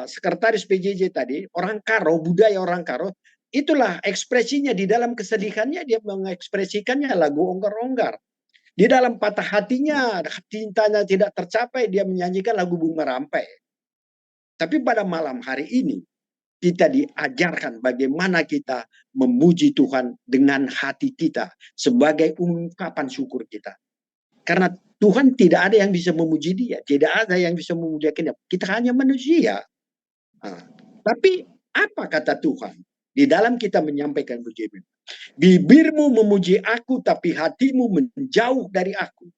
sekretaris PJJ tadi, orang Karo, budaya orang Karo, itulah ekspresinya. Di dalam kesedihannya dia mengekspresikannya lagu onggar-onggar. Di dalam patah hatinya, cintanya tidak tercapai, dia menyanyikan lagu bunga rampai. Tapi pada malam hari ini, kita diajarkan bagaimana kita memuji Tuhan dengan hati kita sebagai ungkapan syukur kita. Karena Tuhan tidak ada yang bisa memuji Dia, tidak ada yang bisa memujikan Dia. Kita hanya manusia. Tapi apa kata Tuhan di dalam kita menyampaikan pujian? Bibirmu memuji aku, tapi hatimu menjauh dari aku.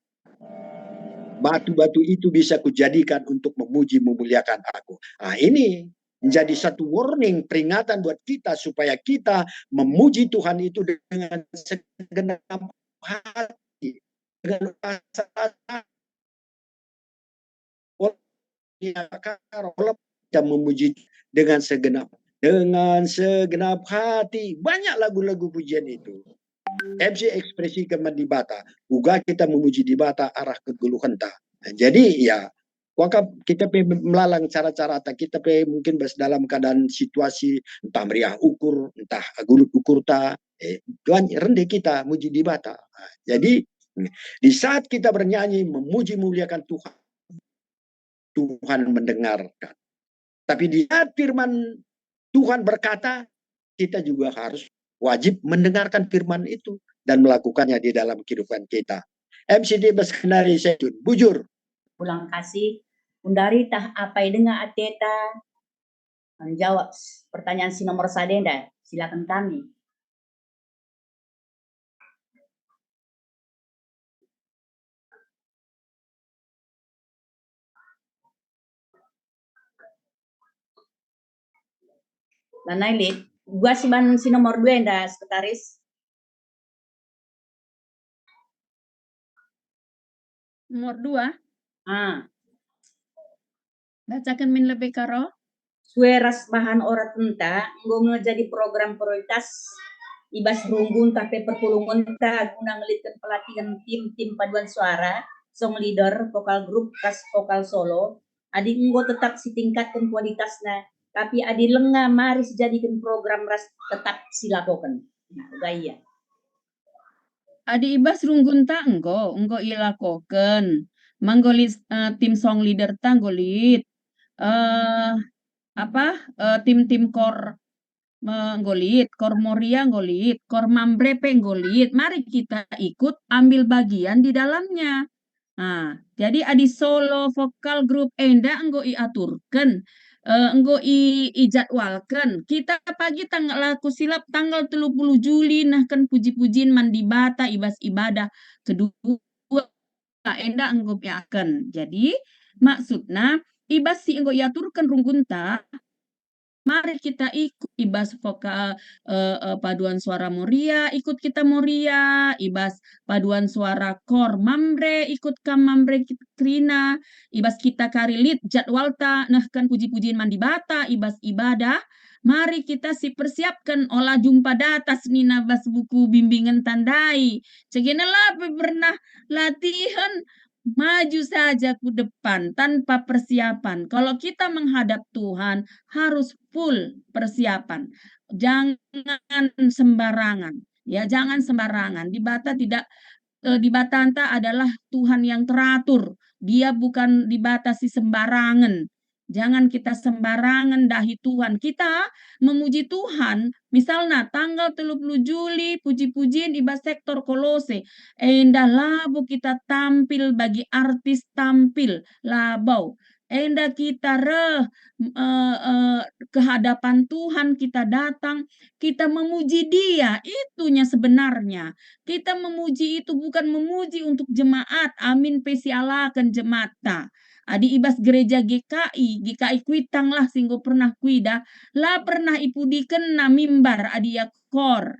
Batu-batu itu bisa kujadikan untuk memuji memuliakan aku. Ini menjadi satu warning, peringatan buat kita supaya kita memuji Tuhan itu dengan segenap hati, dengan rasa kita memuji dengan segenap hati. Banyak lagu-lagu pujian itu. MC ekspresikan di bata, uga kita memuji di bata arah keguluhan ta. Jadi ya, wakaf kita melalang cara-cara tak kita mungkin dalam keadaan situasi entah meriah ukur, entah gulut ukur ta, Tuhan rendah kita muji di bata. Jadi di saat kita bernyanyi memuji muliakan Tuhan, Tuhan mendengarkan. Tapi di saat firman Tuhan berkata, kita juga harus wajib mendengarkan firman itu dan melakukannya di dalam kehidupan kita. MCD Baskenari Setun, bujur. Pulang kasih, undari tah apai dengar ateta menjawab pertanyaan si nomor sadenda. Silakan kami. Lanailit, gua si nomor 2 enda sekretaris. Nomor 2. Bacakan min lebih karo. Sueras bahan orat enta, nggo jadi program prioritas ibas runggun tapi perpulungan ta guna ngelitkan pelatihan tim paduan suara, song leader, vokal grup, kas vokal solo. Adi nggo tetap si tingkatkan kualitasnya, tapi adi lengah mari dijadikan program ras tetap silakokan. Nah, gaya. Adi ibas runggun ta enggo ilakoken. Manggolit tim song leader ta nggolit. Tim kor nggolit, kor Moria nggolit, kor Mambrepe nggolit. Mari kita ikut ambil bagian di dalamnya. Nah, jadi adi solo vokal grup enda enggo iaturken, enggo ijadwalkan. Kita pagi tanggal laku silap tanggal 30 Juli nah kan puji-pujian mandi bata ibas ibadah kedua enda enggo akan. Jadi maksudnya ibas si enggo iaturkan runggunta, mari kita ikut ibas vokal paduan suara Moria, ikut kita Moria, ibas paduan suara kor Mambre, ikut kam Mambre Krina, ibas kita karilit jadwalta, nah kan puji-pujian mandi bata, ibas ibadah, mari kita si persiapkan olah jumpa data nina bas buku bimbingan tandai. Cegenalah pernah latihan maju saja ke depan tanpa persiapan. Kalau kita menghadap Tuhan harus full persiapan. Jangan sembarangan. Ya, jangan sembarangan. Di Batanta adalah Tuhan yang teratur. Dia bukan dibatasi sembarangan. Jangan kita sembarangan dahi Tuhan. Kita memuji Tuhan, misalnya tanggal 30 Juli, puji-pujian ibas sektor Kolose. Endah labu kita tampil bagi artis tampil labau. Enda kita ke hadapan Tuhan, kita datang, kita memuji Dia, itunya sebenarnya. Kita memuji itu bukan memuji untuk jemaat, amin pesialakan jemaat ta. Adi ibas gereja GKI kuitang lah singgo pernah kuida, lah pernah ipudi kena mimbar adi yakor,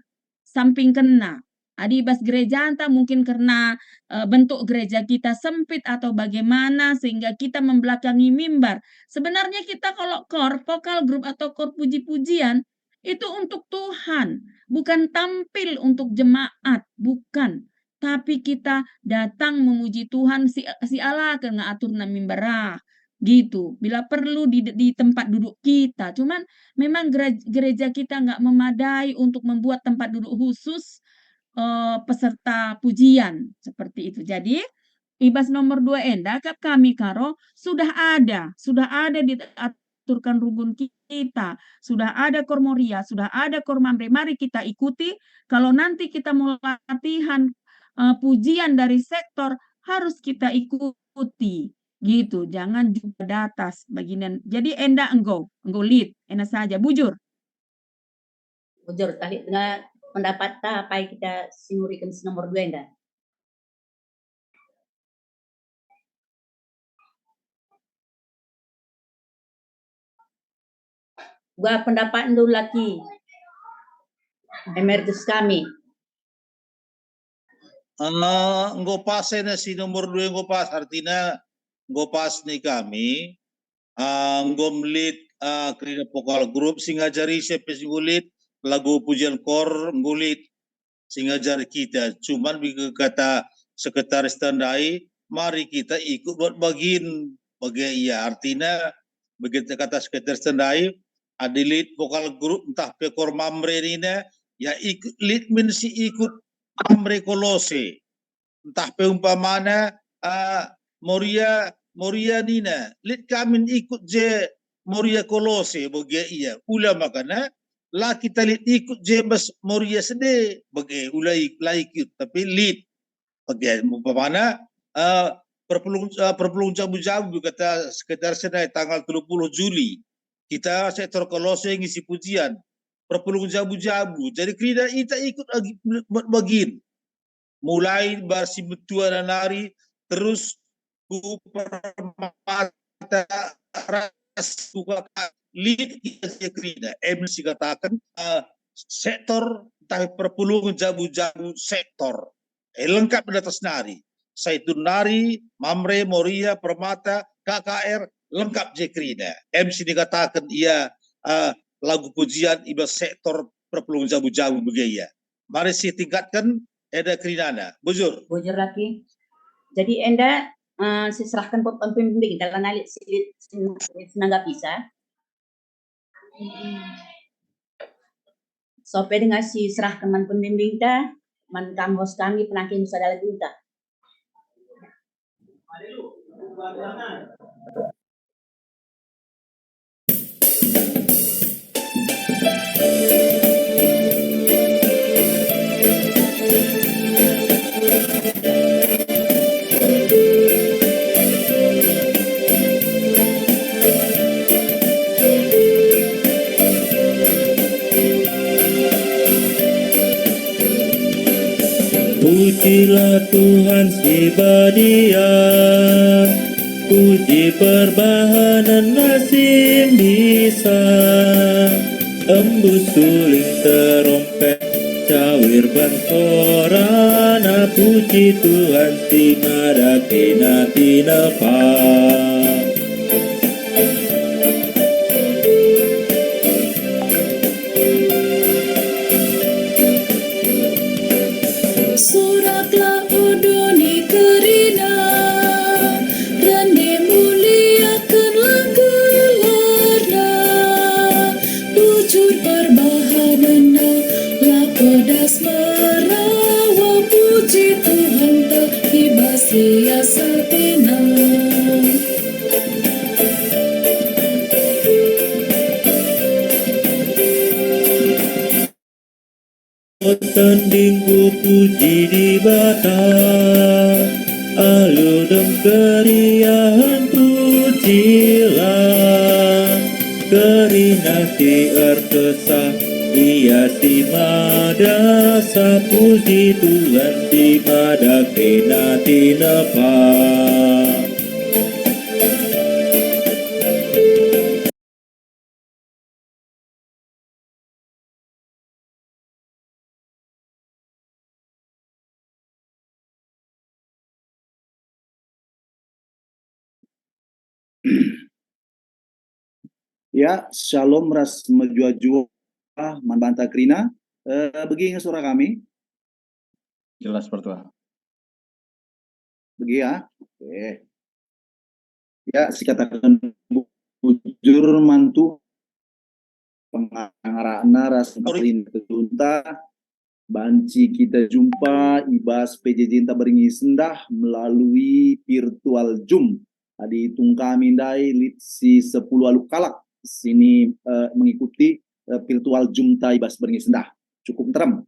samping kena. Adi ibas gereja anta mungkin karena bentuk gereja kita sempit atau bagaimana sehingga kita membelakangi mimbar. Sebenarnya kita kalau vokal grup atau puji-pujian itu untuk Tuhan, bukan tampil untuk jemaat, bukan. Tapi kita datang memuji Tuhan si Allah ke ngatur na mimbarah gitu. Bila perlu di tempat duduk kita. Cuman memang gereja kita nggak memadai untuk membuat tempat duduk khusus peserta pujian seperti itu. Jadi ibas nomor 2 enda kami karo sudah ada diaturkan rukun kita, sudah ada kor Moria, sudah ada kor Mamre. Mari kita ikuti. Kalau nanti kita mau latihan pujian dari sektor harus kita ikuti gitu. Jangan juga di atas bagian. Jadi enda enggo lead, enda saja bujur. Bujur tadi dengan pendapat apa yang kita sinurikan nomor 2 enda. Gua pendapat dulu lagi. Emerges kami. Nggo pas na si nomor 2 nggo pas artinya nggo pas ni kami nggo melit kerja vokal grup singa jari siapa ngulit lagu pujian kor ngulit singa jari kita cuman bagi kata sekretaris tandai mari kita ikut buat bagian ya artinya begitu kata sekretaris tandai adilit vokal grup entah pekor mamre ni ya ikut lead men si ikut Mamre Kolose entah peumpamana Moria nina lit kami ikut je Moria Kolose bagi iya ula makana lah kita lit ikut je bas Moria sede bagi ulai ikut tapi lit bagi umpamana perpelung jabu-jabu kata sekedar senai tanggal 30 Juli kita sektor Kolose ngisi pujian perpelung jabu-jabu. Jadi kerida kita ikut bagian. Mulai barsi betua dan nari terus permata ras lead kita kerida. MC katakan sektor tapi perpelung jabu-jabu sektor. Lengkap di atas nari. Saitun nari, Mamre, Moria, Permata, KKR lengkap je kerida. MC dikatakan ia lagu pujian iba sektor perpelung jabu-jabu begaya. Mari si tingkatkan eda kerinana. Bujur lagi. Jadi enda serahkan pembimbing dalam nalik senangga bisa. Sampai dengan si serahkan man pembimbing ta, man kambos kami penakin nusa dalam gunta. Pujilah Tuhan sebab Dia, puji perbahanan nasib bisa, embus suling terompet, cawir bansorana, puji Tuhan singada kena tinepa. Soraklah udoni kerina, rande muliakanlah gelarna, wujud perbahanana, lakodas merawa, puji Tuhan tak hibas hiasa tenang. Tandingku puji di bata, aludem keriahan puji sila kerina si erkesah ia si mada sapuji Tuhan si mada kena tinapa. Ya, shalom ras menjua-jua manbanta krina. Begini suara kami. Jelas bertuah. Begini ya. Oke. Ya, sikatakan bujur mantu pengarana ras krina kedunta. Banci kita jumpa ibas PJJ Inta Beringi Sendah melalui virtual Zoom. Adi hitung kami dai litsi 10 alu kalak sini mengikuti virtual Zoom ta ibas Beringi Sendah. Cukup terem.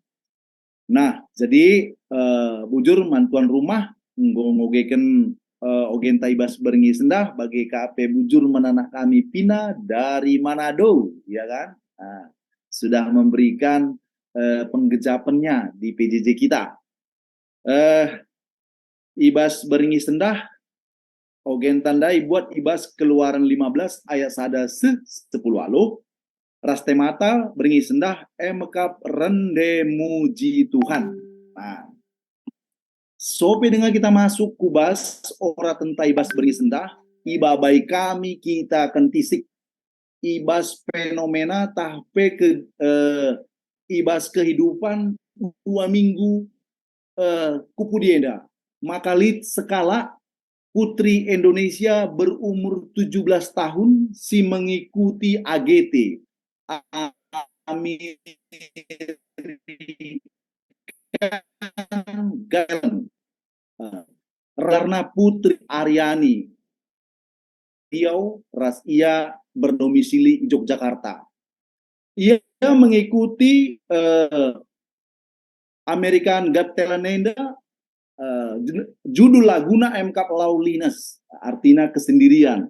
Nah, jadi bujur mantuan rumah ngogeken ogen ta ibas Beringi Sendah bagi KP bujur menanah kami Pina dari Manado, ya kan? Nah, sudah memberikan penggejapannya di PJJ kita. Ibas Beringi Sendah ogen tandai buat ibas Keluaran 15 ayat 1 10 alu ras temata Beringi Sendah emekap rende muji Tuhan. Nah, sope dengan kita masuk kubas ora tentang ibas Beringi Sendah ibabai kami kita akan tisik ibas fenomena tahpe ke ibas kehidupan 2 minggu kupudienda makalit skala putri Indonesia berumur 17 tahun si mengikuti AGT karena Putri Aryani Riau ras ia berdomisili Yogyakarta. Ia mengikuti American Got Talent judul laguna MK Lawlines artinya kesendirian.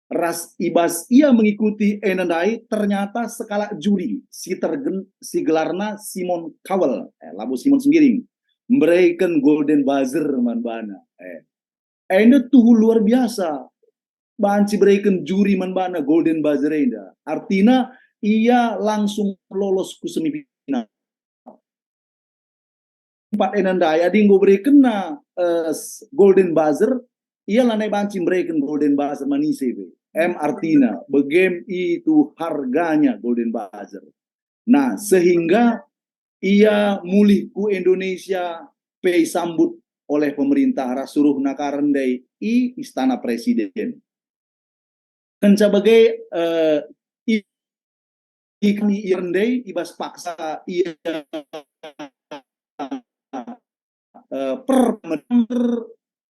Ras ibas ia mengikuti enandai ternyata skala juri si gelarna Simon Cowell labu Simon Sembiring memberikan golden buzzer manbana enda tuh luar biasa banci berikan juri manbana golden buzzer enda artinya ia langsung lolos ke semifinal 4 enandai adi ngo berikan golden buzzer ia lanai banci berikan golden buzzer manise artinya begem itu harganya golden buzzer. Nah, sehingga ia mulih ku Indonesia pei sambut oleh pemerintah rasuruh nakarendai i istana presiden. Kenca bagai ikni irendai ibas paksa ia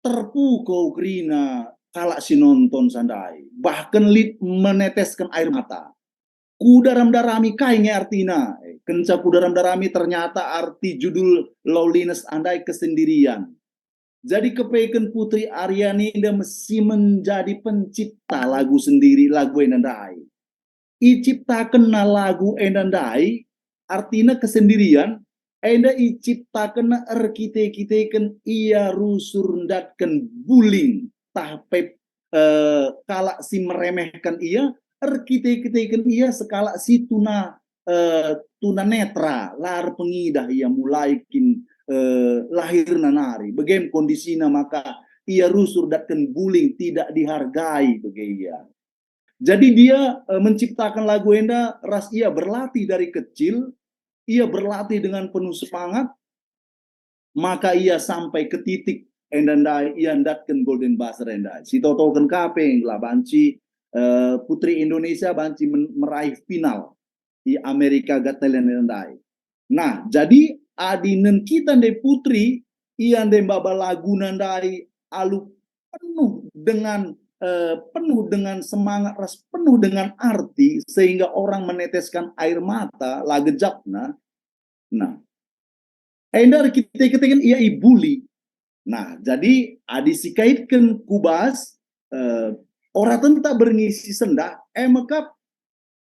terpukau krina kalak si nonton sandai bahkan lit meneteskan air mata kudaram darami kayaknya artinya kenca kudaram darami ternyata arti judul loneliness andai kesendirian jadi kepeken Putri Aryani dia mesti menjadi pencipta lagu sendiri lagu endandai iciptakan lagu endandai artinya kesendirian enda iciptakan arkite-kiteken ia rusur ndatkan bullying tahpe kalak si meremehkan ia arkite-kiteken ia sekala si tuna netra lar pengidah ia mulai lahir nanari bagaimana kondisinya maka ia rusur datkan bullying tidak dihargai bagaimana jadi dia menciptakan lagu enda ras ia berlatih dari kecil ia berlatih dengan penuh semangat maka ia sampai ke titik endandai ia ndatkan golden buzzer endai si totoken kape lah banci Putri Indonesia banci meraih final di Amerika Got Talent endai. Nah jadi adinen kita ndai putri ia ndai baba lagu nandai alu penuh dengan semangat ras penuh dengan arti sehingga orang meneteskan air mata lagejapna. Nah endar kita kan ia ibuli. Nah, jadi adisikaitkan kubas Orang tenta berngisi senda, mekap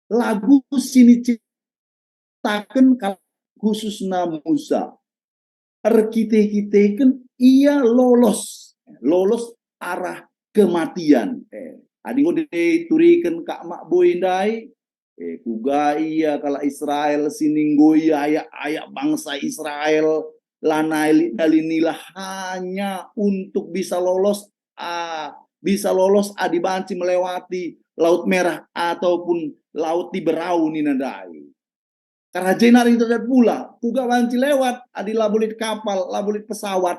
lagu sini ciptakan khususna Musa. Kita ia lolos arah kematian. Adi ngode turikan kak mak boindai. Kuga iya kala Israel sininggoy ayak bangsa Israel lanai dalinilah hanya untuk bisa lolos adibanci melewati Laut Merah ataupun Laut di Berau ninandai. Karena jenar itu terjadi pula, kuga banci lewat adi labulit kapal, labulit pesawat.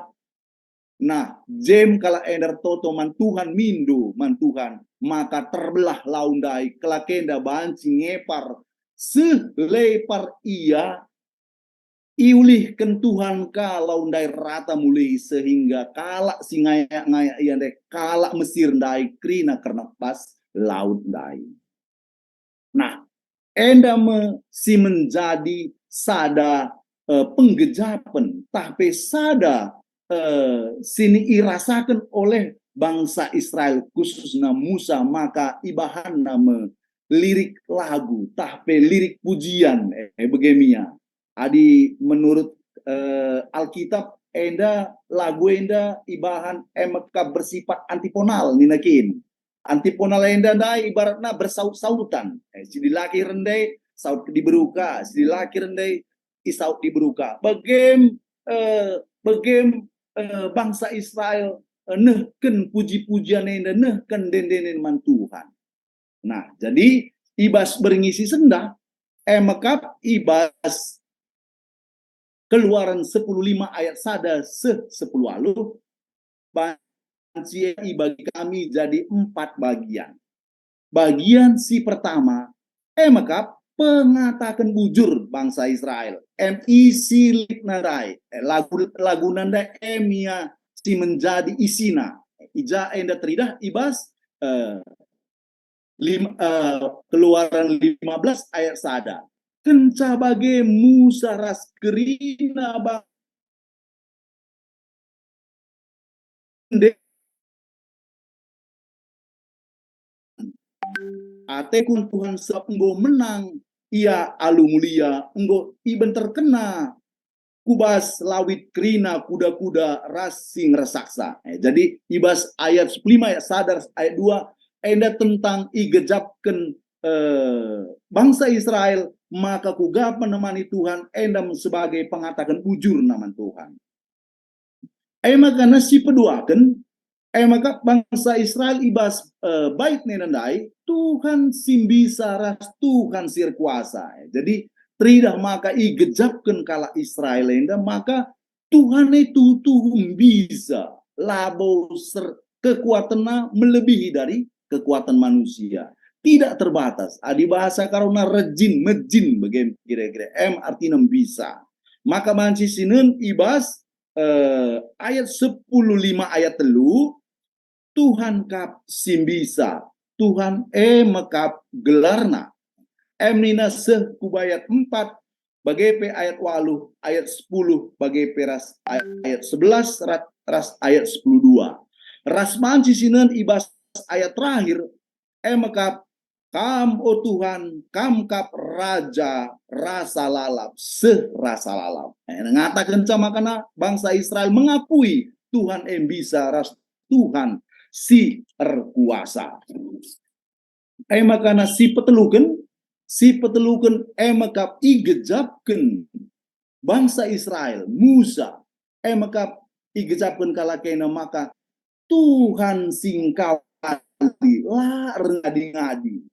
Nah, jem kala ender toto mantuhan mindu mantuhan, maka terbelah laundai kelakenda banci ngepar selepar ia iulih kentuhan ka laundai rata mulai sehingga kalak singaya ngaya ia dek kalak Mesir dai krina karena pas laut dai. Nah, enda si menjadi sada penggejapan tapi sada sini irasakan oleh bangsa Israel khususnya Musa, maka ibahan nama lirik lagu tapi lirik pujian begemia adi menurut Alkitab enda lagu enda ibahan emeka bersifat antiponal ninakin. Antiponal enda dai ibaratnya bersaut-sautan. Si laki rendai saut diberuka, si laki rendai isaut diberuka. Begem bangsa Israel nehken puji-pujian enda nehken dendenen man Tuhan. Nah, jadi ibas berngisi senda mekap ibas Keluaran 10:5 ayat sada 10 alu banci bagi kami jadi 4 bagian. Bagian si pertama mekap pengatakan bujur bangsa Israel. Isi narai lagu nanda emia si menjadi isina. Ija enda teridah ibas Keluaran 15 ayat sada. Kenca bage Musa ras kerina bang ate kun Tuhan sebab enggo menang ia alu mulia enggo iben terkena kubas lawit kerina kuda-kuda rasing resaksa. Jadi ibas ayat 5 ayat sadar ayat 2 enda tentang igejapkan bangsa Israel, maka kuga menemani Tuhan endam sebagai pengatakan bujur nama Tuhan. Maka nasi peduakan maka bangsa Israel ibas bait nenandai Tuhan simbisa ras Tuhan sir kuasa. Jadi tridah maka igejapkan kala Israel enda maka Tuhan itu Tuhan bisa labo kekuatannya melebihi dari kekuatan manusia. Tidak terbatas. Adi bahasa karena rejin, mejin, bagaimana kira-kira artinya bisa. Maka banci sinen ibas ayat 10:5 ayat telu Tuhan kap simbisa, Tuhan mekap gelarna. Nina seh kubayat 4 bagai ayat 8 ayat 10 bagai peras ayat 11 ras ayat 10:2. Ras banci sinen ibas ayat terakhir mekap kam o Tuhan kam kap raja rasa lalap rasa lalap. Ngatakan sama karena bangsa Israel mengakui Tuhan bisa ras Tuhan si berkuasa. Makana si petelukan makap igejapkan bangsa Israel Musa makap igejapkan kalakena maka Tuhan singkawali lah ngadi-ngadi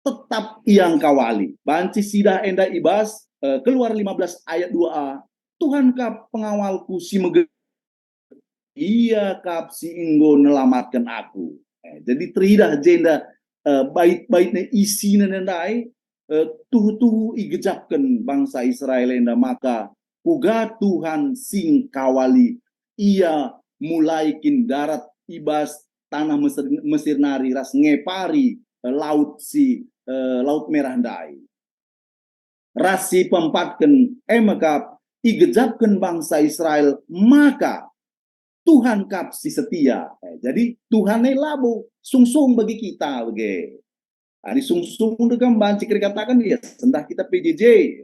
tetap yang kawali. Banci sidah enda ibas keluar 15 ayat 2a. Tuhan kap pengawalku si mege iya kap si inggo nelamatkan aku. Jadi teridah jenda bait-baitnya isi nenendai tuhu igejapkan bangsa Israel enda maka uga Tuhan sing kawali ia mulai kin darat ibas tanah Mesir nari ras ngepari laut Laut Merah dai. Rasi pempatkan maka igejapkan bangsa Israel maka Tuhan kapsi setia. Jadi Tuhan labo sungsung bagi kita bagi. Di sungsung dengan banci katakan ya sendah kita PJJ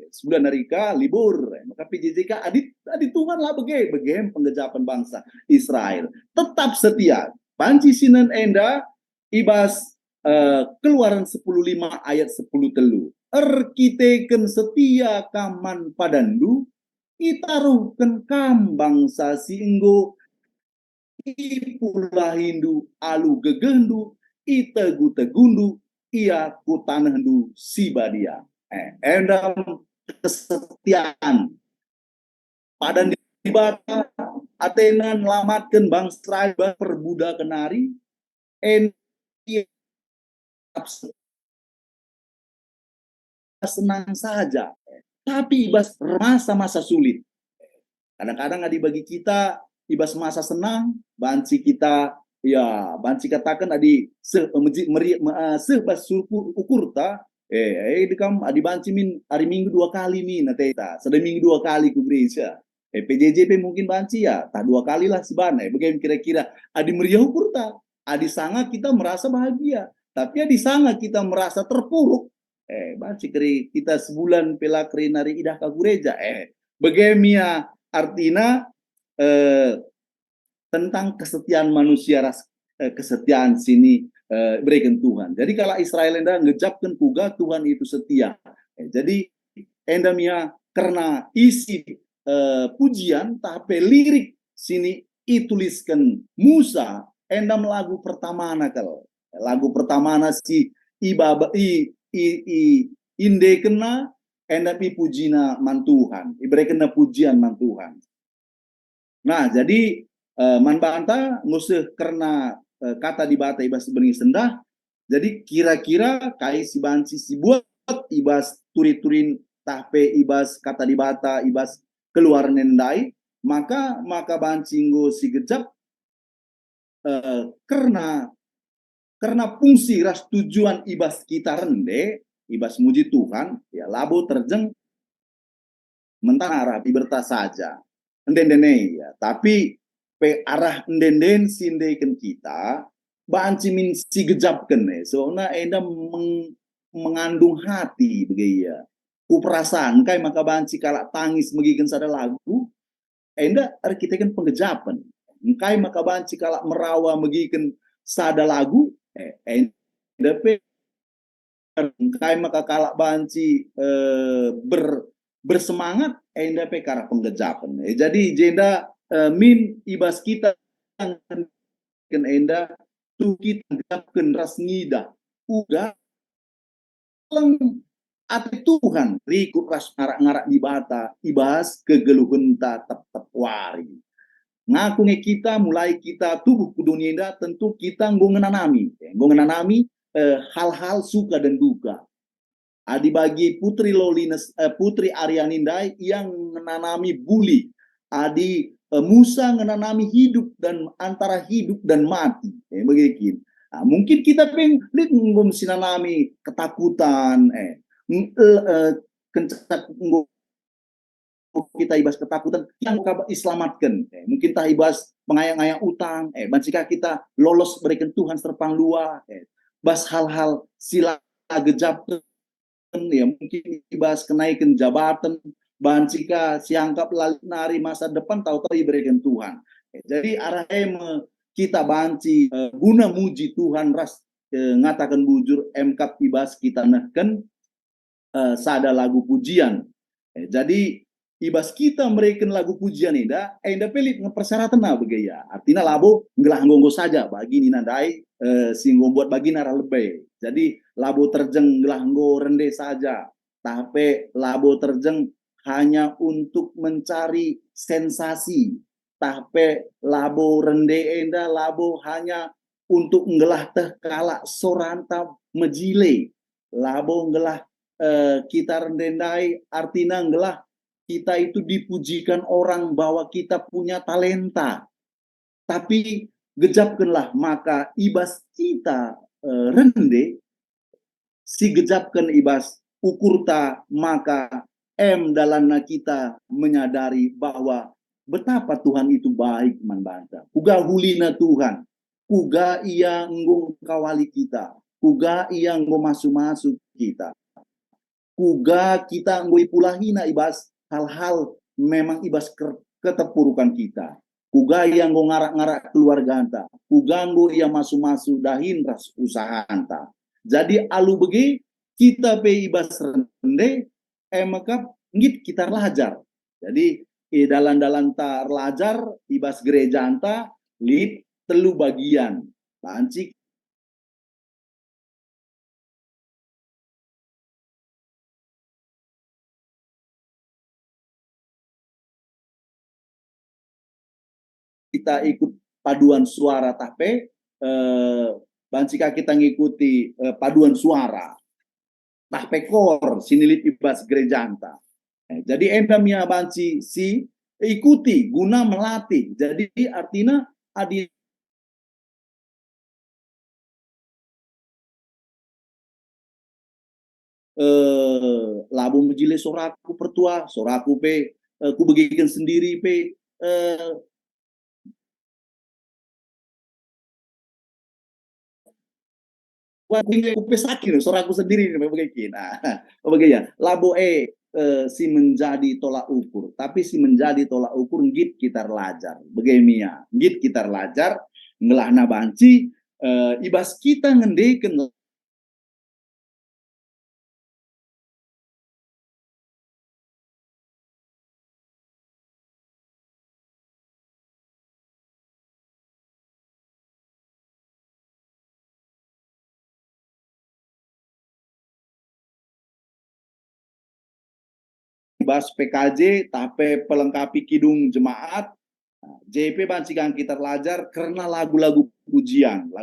sebulan harika libur maka PJJ ka adi Tuhan lah bagi pengejapan bangsa Israel tetap setia. Banci sinan enda ibas Keluaran 10:5 ayat 10 telu. Erkiteken setia kaman padandu itaruhken kam bangsa singgo ipula hindu alu gegendu itegu tegundu ia ku tanah du sibadia. Endam kesetiaan padan di bata Athena lamatkan bangsa Israel perbudak kenari senang saja, tapi ibas masa-masa sulit. Kadang-kadang bagi kita ibas masa senang, banci kita ya banci katakan sebas ukur ta dekam adi banci min hari Minggu 2 kali min teta sedang Minggu 2 kali ku gereja PJJP mungkin banci ya tak 2 kali lah si bana bagaimana kira-kira adi meriah ukur ta adi sangat kita merasa bahagia tapi adi sangat kita merasa terpuruk banci kiri kita sebulan pelakri nari idah ke gereja bagaimana artinya tentang kesetiaan manusia kesetiaan sini berikan Tuhan. Jadi kalau Israel enda ngejapkan kuga Tuhan itu setia. Jadi enda mia karena isi pujian tapi lirik sini ituliskan Musa enda lagu pertama nakal. Lagu pertama si inde kena enda pi pujina man Tuhan. Iberikan pujian man Tuhan. Nah, jadi manbanta ngusah karena kata di bata ibas sebenarnya sendah. Jadi kira-kira kai si banci si buat ibas turi-turin tahpe ibas kata di bata ibas keluar nendai maka banci nggo si gejap karena fungsi ras tujuan ibas kita rende ibas muji Tuhan ya labo terjeng mentang arah iberta saja endendene ya tapi pe arah endenden sindeken kita banci min si gejapkan soalnya enda mengandung hati begaya ku perasaan kai maka banci kalak tangis megigen sada lagu enda kita kan penggejapan kai maka banci kalak merawa megigen sada lagu enda pe kai maka kalak banci bersemangat enda pe karena penggejapan jadi jenda min ibas kita kan enda tu kita gapkan ras ngida uga ati Tuhan rikut ras ngarak-ngarak di bata ibas kegeluhenta tetap wari ngaku kita mulai kita tubuh ke dunia enda tentu kita ngongenanami hal-hal suka dan duka adi bagi Putri Lolines Putri Arianindai yang menanami buli adi Musa menanami hidup dan antara hidup dan mati begitu mungkin kita pengen sinanami ketakutan kita ibas ketakutan yang diselamatkan mungkin tak ibas pengayang-ayang utang jika kita lolos berikan Tuhan serpang luar bas hal-hal sila gejapkan ya mungkin ibas kenaikan jabatan jika siangkap nari masa depan tahu-tahu diberikan Tuhan jadi arahnya kita banci guna muji Tuhan ras ngatakan bujur MK ibas kita nahkan sada lagu pujian jadi ibas kita memberikan lagu pujian enda pelit persyaratan begaya artinya labo ngelah ngonggo saja bagi ninandai singgo buat bagi nara lebay jadi labo terjeng ngelah nggo rende saja tapi labo terjeng hanya untuk mencari sensasi tapi labo rende enda labo hanya untuk ngelah teh kalak soranta mejile labo ngelah kita rendendai artinya ngelah kita itu dipujikan orang bahwa kita punya talenta tapi gejapkanlah maka ibas kita rende si gejapkan ibas ukurta maka dalamnya kita menyadari bahwa betapa Tuhan itu baik man banta. Kuga hulina Tuhan. Kuga ia nggo kawali kita. Kuga ia nggo masuk-masuk kita. Kuga kita nggo ipulahina ibas hal-hal memang ibas keterpurukan kita. Kuga yang nggo ngarak-ngarak keluarga anta. Kuga nggo ia masuk-masuk dahin ras usaha anta. Jadi alu begi kita pe ibas rende maka ngit kita lajar. Jadi dalan-dalan ta lajar ibas gereja anta lid telu bagian. Banci kita ikut paduan suara tape bancika kita ngikuti paduan suara tape kor sinilit ibas gereja anta. Jadi endam ya banci si ikuti guna melatih. Jadi artinya adi labu mejile soraku pertua, soraku pe ku begikan sendiri pe ku pe sakit soraku sendiri begikin. Begitu labo si menjadi tolak ukur, tapi si menjadi tolak ukur ngit kita lajar. Bagaimana? Ngit kita lajar ngelahna banci ibas kita ngendeken ibas PKJ tape pelengkapi kidung jemaat JP bancikan kita lajar karena lagu-lagu pujian,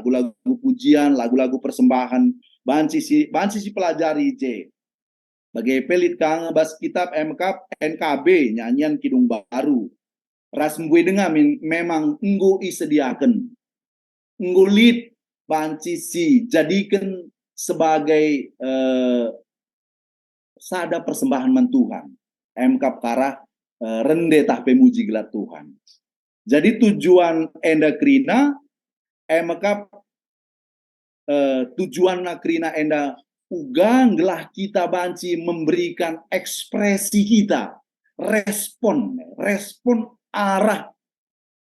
lagu-lagu persembahan banci si pelajari J. Bagai pelit kang bas kitab NKB nyanyian kidung baru. Ras mbue dengar memang enggo isediakan. Enggo lid banci si jadikan sebagai sada persembahan man Tuhan. MK karah rende tah pemuji gelar Tuhan. Jadi tujuan enda krina MK tujuan nakrina enda ugang gelah kita banci memberikan ekspresi kita, respon arah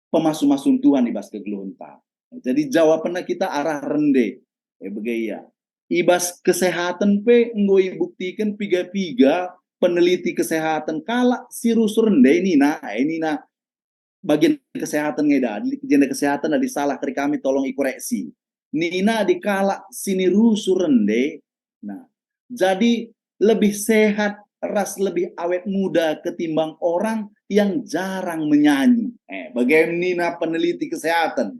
pemasu-masun Tuhan ibas kegelunta. Jadi jawabannya kita arah rende. Begaya. Ibas kesehatan pe ngoi buktikan piga-piga peneliti kesehatan kala sirus rende ini na bagian kesehatan ngeda, jenda kesehatan ada salah dari kami tolong ikoreksi. Nina dikala sini rusu rende. Nah, jadi lebih sehat, ras lebih awet muda ketimbang orang yang jarang menyanyi. Bagaimana Nina peneliti kesehatan?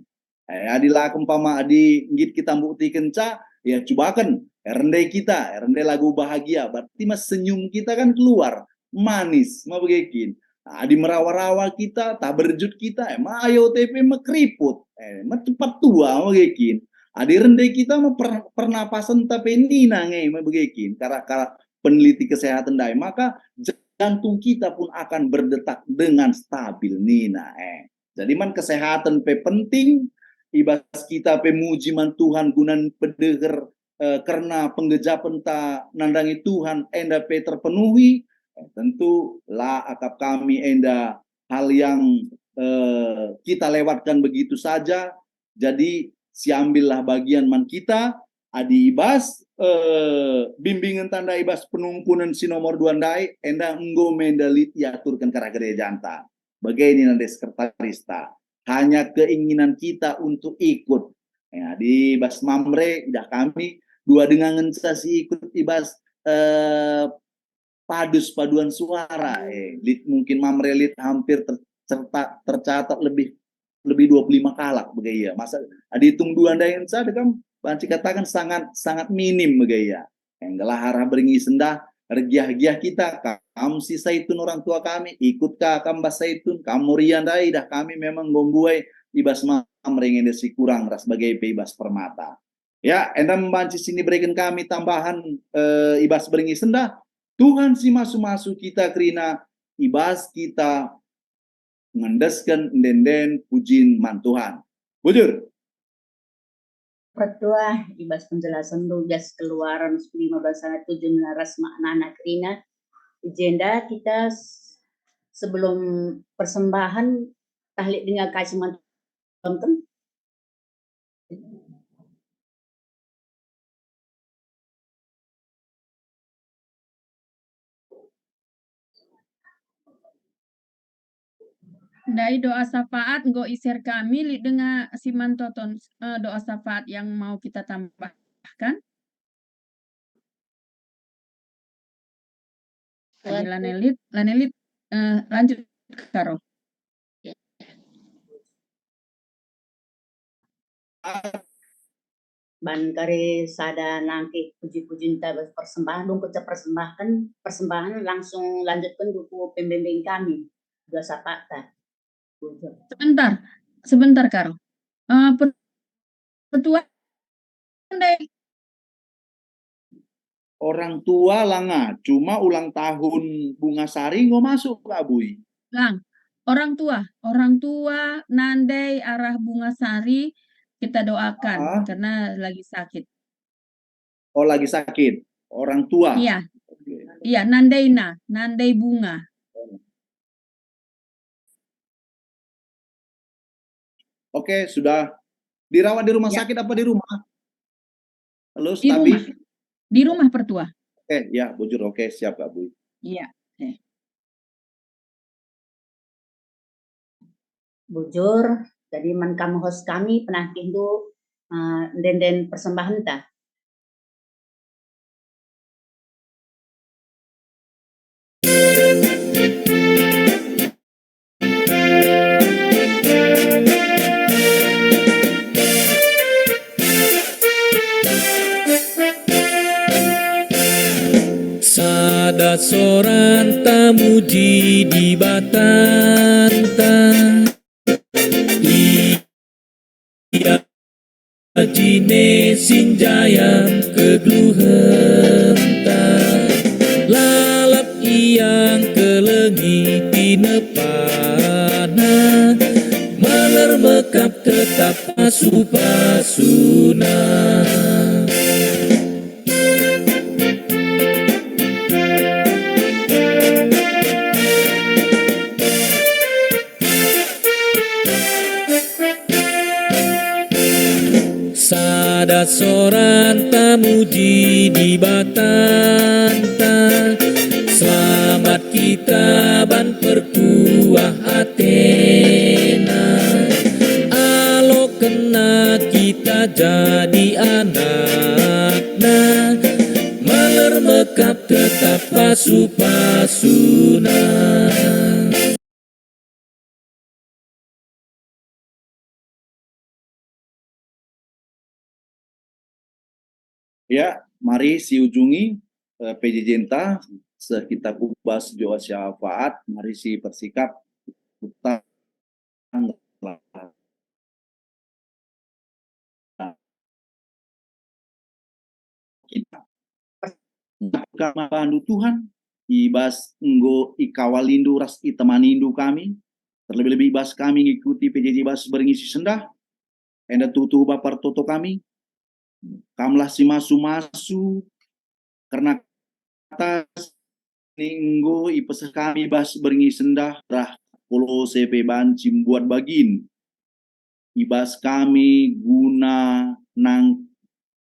Adilah umpama adi ngit kita buktikan ya cobakan rende kita, rende lagu bahagia. Berarti mas senyum kita kan keluar manis, mau begitu. Adi merawa-rawa kita, tak berjut kita, ayo TP mekriput, cepat tua begitu. Adi rende kita pernapasan tapi nina begitu. Karena peneliti kesehatan dai, maka jantung kita pun akan berdetak dengan stabil nina. Jadi man kesehatan pe penting, ibas kita pe muji man Tuhan gunan pedeger karena penggejapan ta nandangi Tuhan enda pe terpenuhi. Tentu lah akap kami enda hal yang kita lewatkan begitu saja. Jadi siambillah bagian man kita adi ibas bimbingan tanda ibas penungkunan si nomor 2 ndai enda enggo mendalit yaturkan kara gereja anta. Bagaini nande sekretarista. Hanya keinginan kita untuk ikut. Ya, di ibas mamre dah kami dua dengan sasi ikut ibas paduan suara lit mungkin mamrelit hampir tercatat lebih 25 kalak begaya masa dihitung dua dayan sada kan banci katakan sangat minim begaya yang gelah harah beringi sendah regiah-giah kita kam si saitun orang tua kami ikutkah kam bas saitun kamu rian dai dah kami memang gombuai ibas mamrengende si kurang ras sebagai ibas permata ya endam banci sini berikan kami tambahan ibas beringi sendah Tuhan si masu-masu kita kerina ibas kita ngendeskan denden pujin mantuhan. Bujur. Pertua ibas penjelasan tugas keluaran 15 7 naras makna nakrina agenda kita sebelum persembahan tahlik dengan kasih mantan. Dari doa syafaat nggo iser kami li dengan siman toton doa syafaat yang mau kita tambahkan. Tadi Lanelit lanjut Karo. Ban kare sada nangke puji-puji ta persembahan dong kita persembahan langsung lanjutkan buku pembimbing kami doa syafaat ta. Sebentar Karo. Pertua Orang tua langa, cuma ulang tahun Bunga Sari nggak masuk Kak Bui. Lang, orang tua nandai arah Bunga Sari kita doakan karena lagi sakit. Oh lagi sakit, orang tua. Iya, iya nandai bunga. Oke, sudah dirawat di rumah sakit apa di rumah? Halo, Di Stabi? rumah. Di rumah pertua. Oke, ya, Bujur. Oke, siap Kak Bui. Iya. Bujur, jadi kamu host kami pernah kindu den persembahan ta. Sada soran tamuji di batanta Ia jine sinjayam kedluhenta Lalap iyang kelengi tinepana Maler mekap tetap pasu-pasuna Sada soran tamuji di batanta Selamat kita ban perkuah Athena Alo kena kita jadi anakna Maler mekap tetap pasu-pasuna Ya, mari si ujungi PJJ Enta sekitar ubas doa syafaat, mari si bersikap utang kita. Kama bandu Tuhan, ibas enggo ikawalindu ras itemanindu kami, terlebih-lebih ibas kami ngikuti PJJ ibas berngisi sendah, enda tutu bapar toto kami, kamlah si masu-masu karena atas ninggo ipes kami bas beringi sendah rah polo CP bancim buat bagin ibas kami guna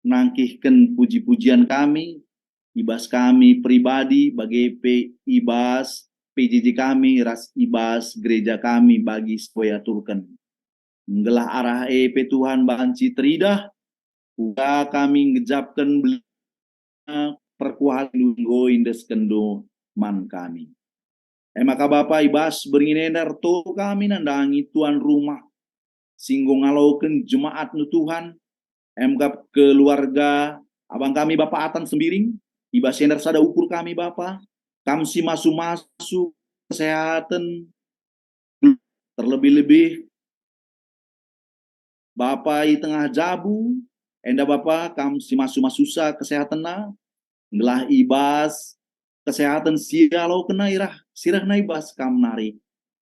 nangkihkan puji-pujian kami ibas kami pribadi bagi ibas PJJ kami ras ibas gereja kami bagi supaya turkan ngelah arah Tuhan banci teridah udah kami ngejapkan perkuahan lunggo indes kendo man kami. Maka Bapak ibas beringinenar to kami nandangi tuan rumah singgung ngalauken jemaat nu Tuhan. MK keluarga abang kami Bapak Atan Sembiring ibas yenar sada ukur kami Bapak. Kamsi masu-masu kesehatan terlebih-lebih Bapak i tengah jabu enda Bapak kam si masu-masusa kesehatan na ngelah ibas kesehatan sialau kena irah sirah na ibas kam nari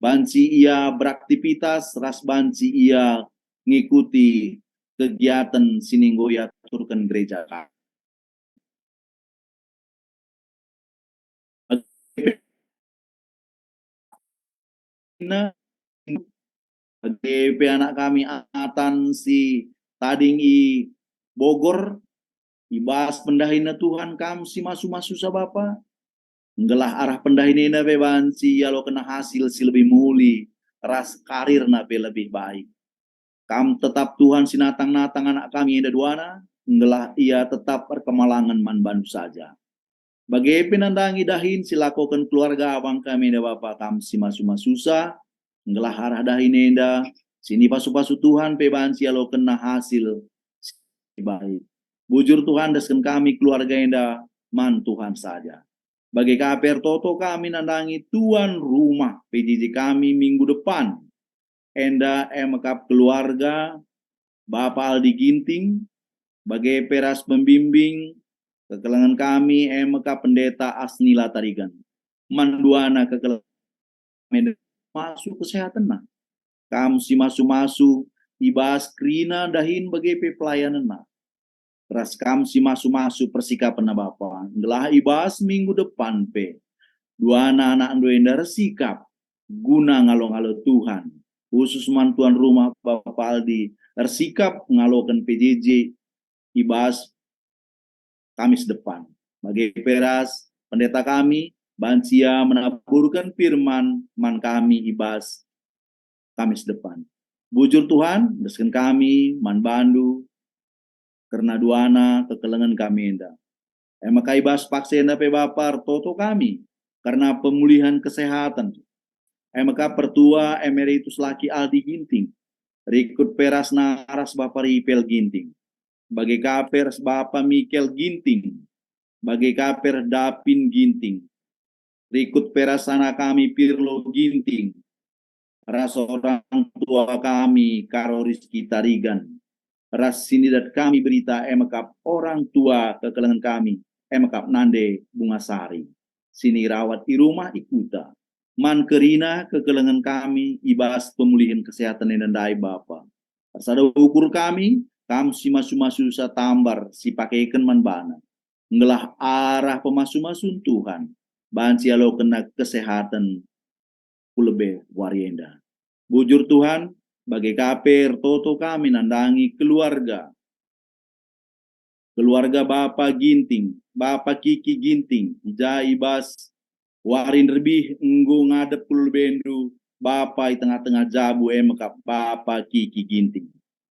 banci ia beraktivitas, ras banci ia ngikuti kegiatan sininggo ia turkan gereja kami. DP anak kami atan si tading i Bogor, ibas pendahina Tuhan kam si masu-masu sa Bapa. Ngelah arah pendahina be banci ya lo kena hasil si lebih muli, ras karir na be lebih baik. Kam tetap Tuhan sinatang-natang anak kami ada duana, ngelah ia tetap perkemalangan man bandu saja. Bagi pinandangi dahin silakokan keluarga abang kami da Bapa kam si masu-masusa, ngelah arah dahin enda, sini pasu-pasu Tuhan pe banci ya lo kena hasil si baik. Bujur Tuhan desken kami keluarga enda man Tuhan saja. Bagi KPR Toto kami nandangi tuan rumah PJJ kami minggu depan. Enda emekap keluarga Bapak Aldi Ginting, bagi peras pembimbing kekelangan kami emekap pendeta Asnila Tarigan. Manduana kekelangan masuk kesehatan nah. Kam si masu-masu ibas krina dahin bagi pelayanan nah. Ras kam si masu-masu persikapan na Bapa. Ngelah ibas minggu depan pe. Dua anak-anak enda resikap guna ngalo-ngalo Tuhan. Khusus mantuan rumah Bapak Aldi bersikap ngalokan PJJ ibas Kamis depan. Bagi peras pendeta kami Bancia menaburkan firman man kami ibas Kamis depan. Bujur Tuhan desken kami man bandu karena duana kekelengan kami enda. Maka ibas paksa enda pe Bapa Toto kami karena pemulihan kesehatan. Maka pertua emeritus laki Aldi Ginting, rikut peras naras Bapak Ripel Ginting, bagi kapers Bapak Mikel Ginting, bagi kaper Dapin Ginting, rikut peras anak kami Pirlo Ginting, ras orang tua kami Karo Rizky Tarigan, ras sinidat kami berita emekap orang tua kekelengan kami, emekap Nande Bungasari, sini rawat di rumah ikuta. Man kerina kekelengan kami ibas pemulihan kesehatan yang dai Bapa. Sada ukur kami si masu-masu sa tambar si pakaikan man bana. Ngelah arah pemasu-masun Tuhan. Banci alo kena kesehatan kulebe warienda. Bujur Tuhan bagi KPR Toto kami nandangi keluarga. Keluarga Bapak Ginting, Bapak Kiki Ginting, ija ibas warin lebih enggo ngadep kul bendu Bapak di tengah-tengah jabu emekap Bapak Kiki Ginting.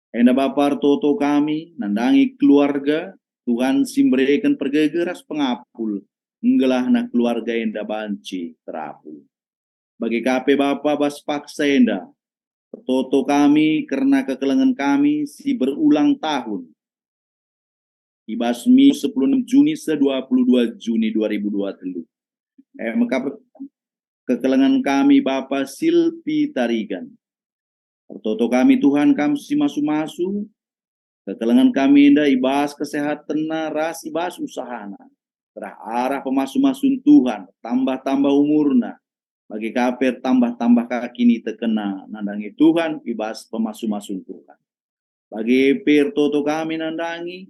Enda Bapak Toto kami nandangi keluarga Tuhan simberikan pergegeras pengapul enggelah na keluarga enda banci terapul. Bagi KP Bapak bas paksa enda Toto kami karena kekelengan kami si berulang tahun. Ibasmi 10 Juni se 22 Juni 2023. Maka kekelengan kami Bapak Silpi Tarigan. Pertoto kami Tuhan kami si masu-masu. Kekelengan kami indah ibas kesehatan ras ibas usahana. Terah arah pemasu-masun Tuhan. Tambah-tambah umurna. Bagi kaper tambah-tambah kaki ini terkena. Nandangi Tuhan ibas pemasu-masun Tuhan. Bagi pertoto kami nandangi.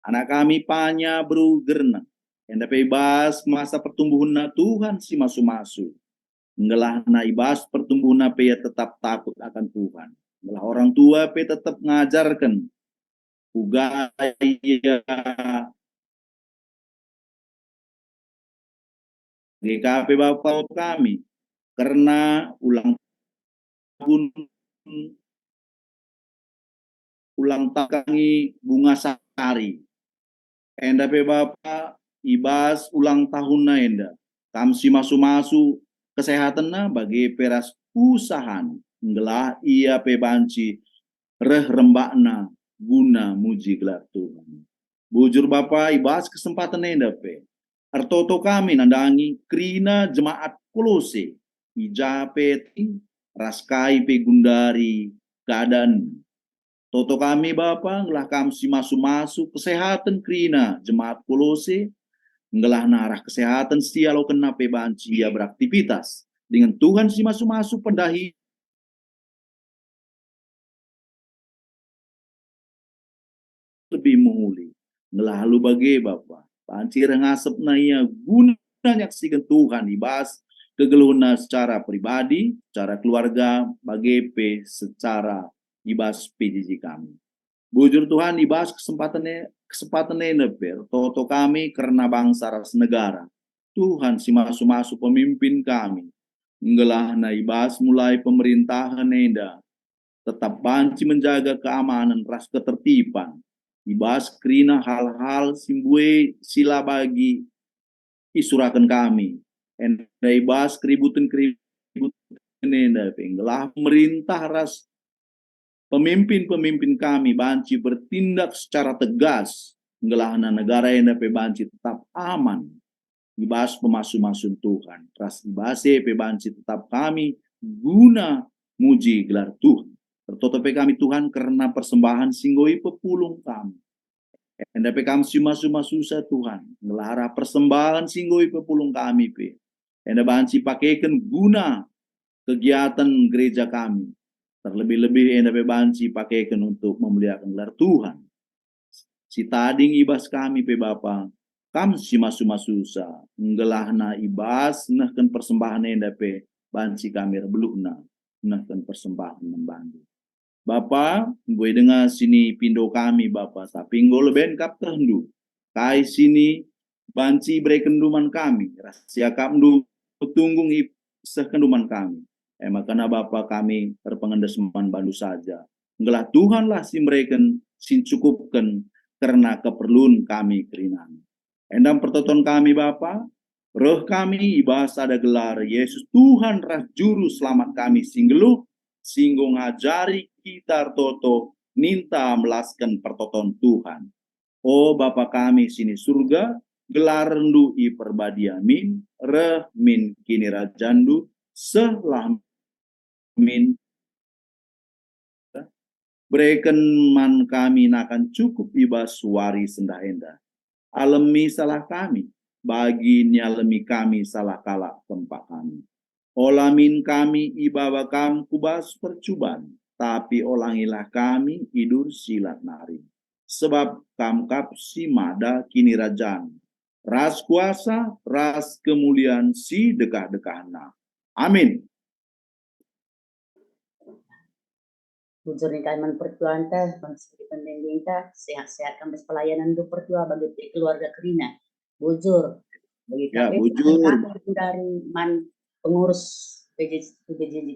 Anak kami panya berugerna. Yang dapat ibas masa pertumbuhan na Tuhan si masu-masu. Ngelah na ibas pertumbuhan na pe tetap takut akan Tuhan. Ngelah orang tua pe tetap ngajarkan. Ugaya GKP Bapak kami. Karena ulang tahun bunga sari. Enda pe Bapak ibas ulang tahun na enda. Kamsi masu-masu kesehatan na bagi peras usahan. Ngelah ia pe banci reh rembakna guna muji gelar Tuhan. Bujur Bapak ibas kesempatan enda pe. Artoto kami nandangi krina jemaat Kolose. Ijapeti raskai pe gundari keadaan. Toto kami Bapak ngelah kamsi masu-masu kesehatan krina jemaat Kolose. Ngelah narah kesehatan setia lo kena pe banci ia beraktivitas. dengan Tuhan si masu-masu pendahi lebih menguli. Lalu bagi Bapak, pancir ngasep na ia guna nyaksikan Tuhan dibahas kegeluhna secara pribadi, secara keluarga, bagi P secara dibahas PJJ kami. Bujur Tuhan dibahas kesempatannya neber, toto kami karena bangsa ras negara. Tuhan si masu-masu pemimpin kami. Ngelah na ibas mulai pemerintahan nenda. Tetap banci menjaga keamanan ras ketertiban. Ibas kerina hal-hal simbue sila bagi isurakan kami. Enda ibas keributan nenda. Ngelah pemerintah ras pemimpin-pemimpin kami banci bertindak secara tegas. Ngelahna negara yang dapat banci tetap aman. Ibas pemasu-masun Tuhan. Ras ibase banci tetap kami guna muji gelar Tuhan. Tertotope kami Tuhan karena persembahan singgoi pepulung kami. Endape kami masu-masusa Tuhan. Ngelara persembahan singgoi pepulung kami. Enda banci pakaikan guna kegiatan gereja kami. Terlebih-lebih endape banci pakaikan untuk memuliakan gelar Tuhan. Si tading ibas kami Bapa. Kami si masu-masusa. Ngelahna ibas nahkan persembahan endape banci kami rebelukna. Nahkan persembahan membantu. Bapa, gue dengar sini pindo kami Bapa, tapi gue leben kap terhendu. Kai sini banci berekenduman kami, rahasia kamdu tunggung sekenduman kami. Makanya Bapa kami terpengendesman bandu saja. Ngelah Tuhanlah si mereka sin cukupkan karena keperluan kami kerinan. Endam pertonton kami Bapa, roh kami ibas ada gelar Yesus Tuhan rah juru selamat kami singgeluh singgung ngajari kita toto ninta melaskan pertoton Tuhan. Oh Bapa kami sini surga, gelar rendu i perbadiamin, reh min kini rajandu, selah min. Berikan man kami nakan cukup ibas suari sendah endah. Alemi salah kami, bagi nyalemi kami salah kalak tempat kami. Olamin kami ibawa kam kubas percuban, tapi olangilah kami idur silat nari. Sebab kam kap si mada kini rajan. Ras kuasa, ras kemuliaan si dekah-dekahna. Amin. Bujur ni kami pertuan teh, bangsa pendending teh, sehat-sehat kami pelayanan do pertua bagi keluarga kerina. Bujur. Bagi kami bujur. dari man pengurus PJJ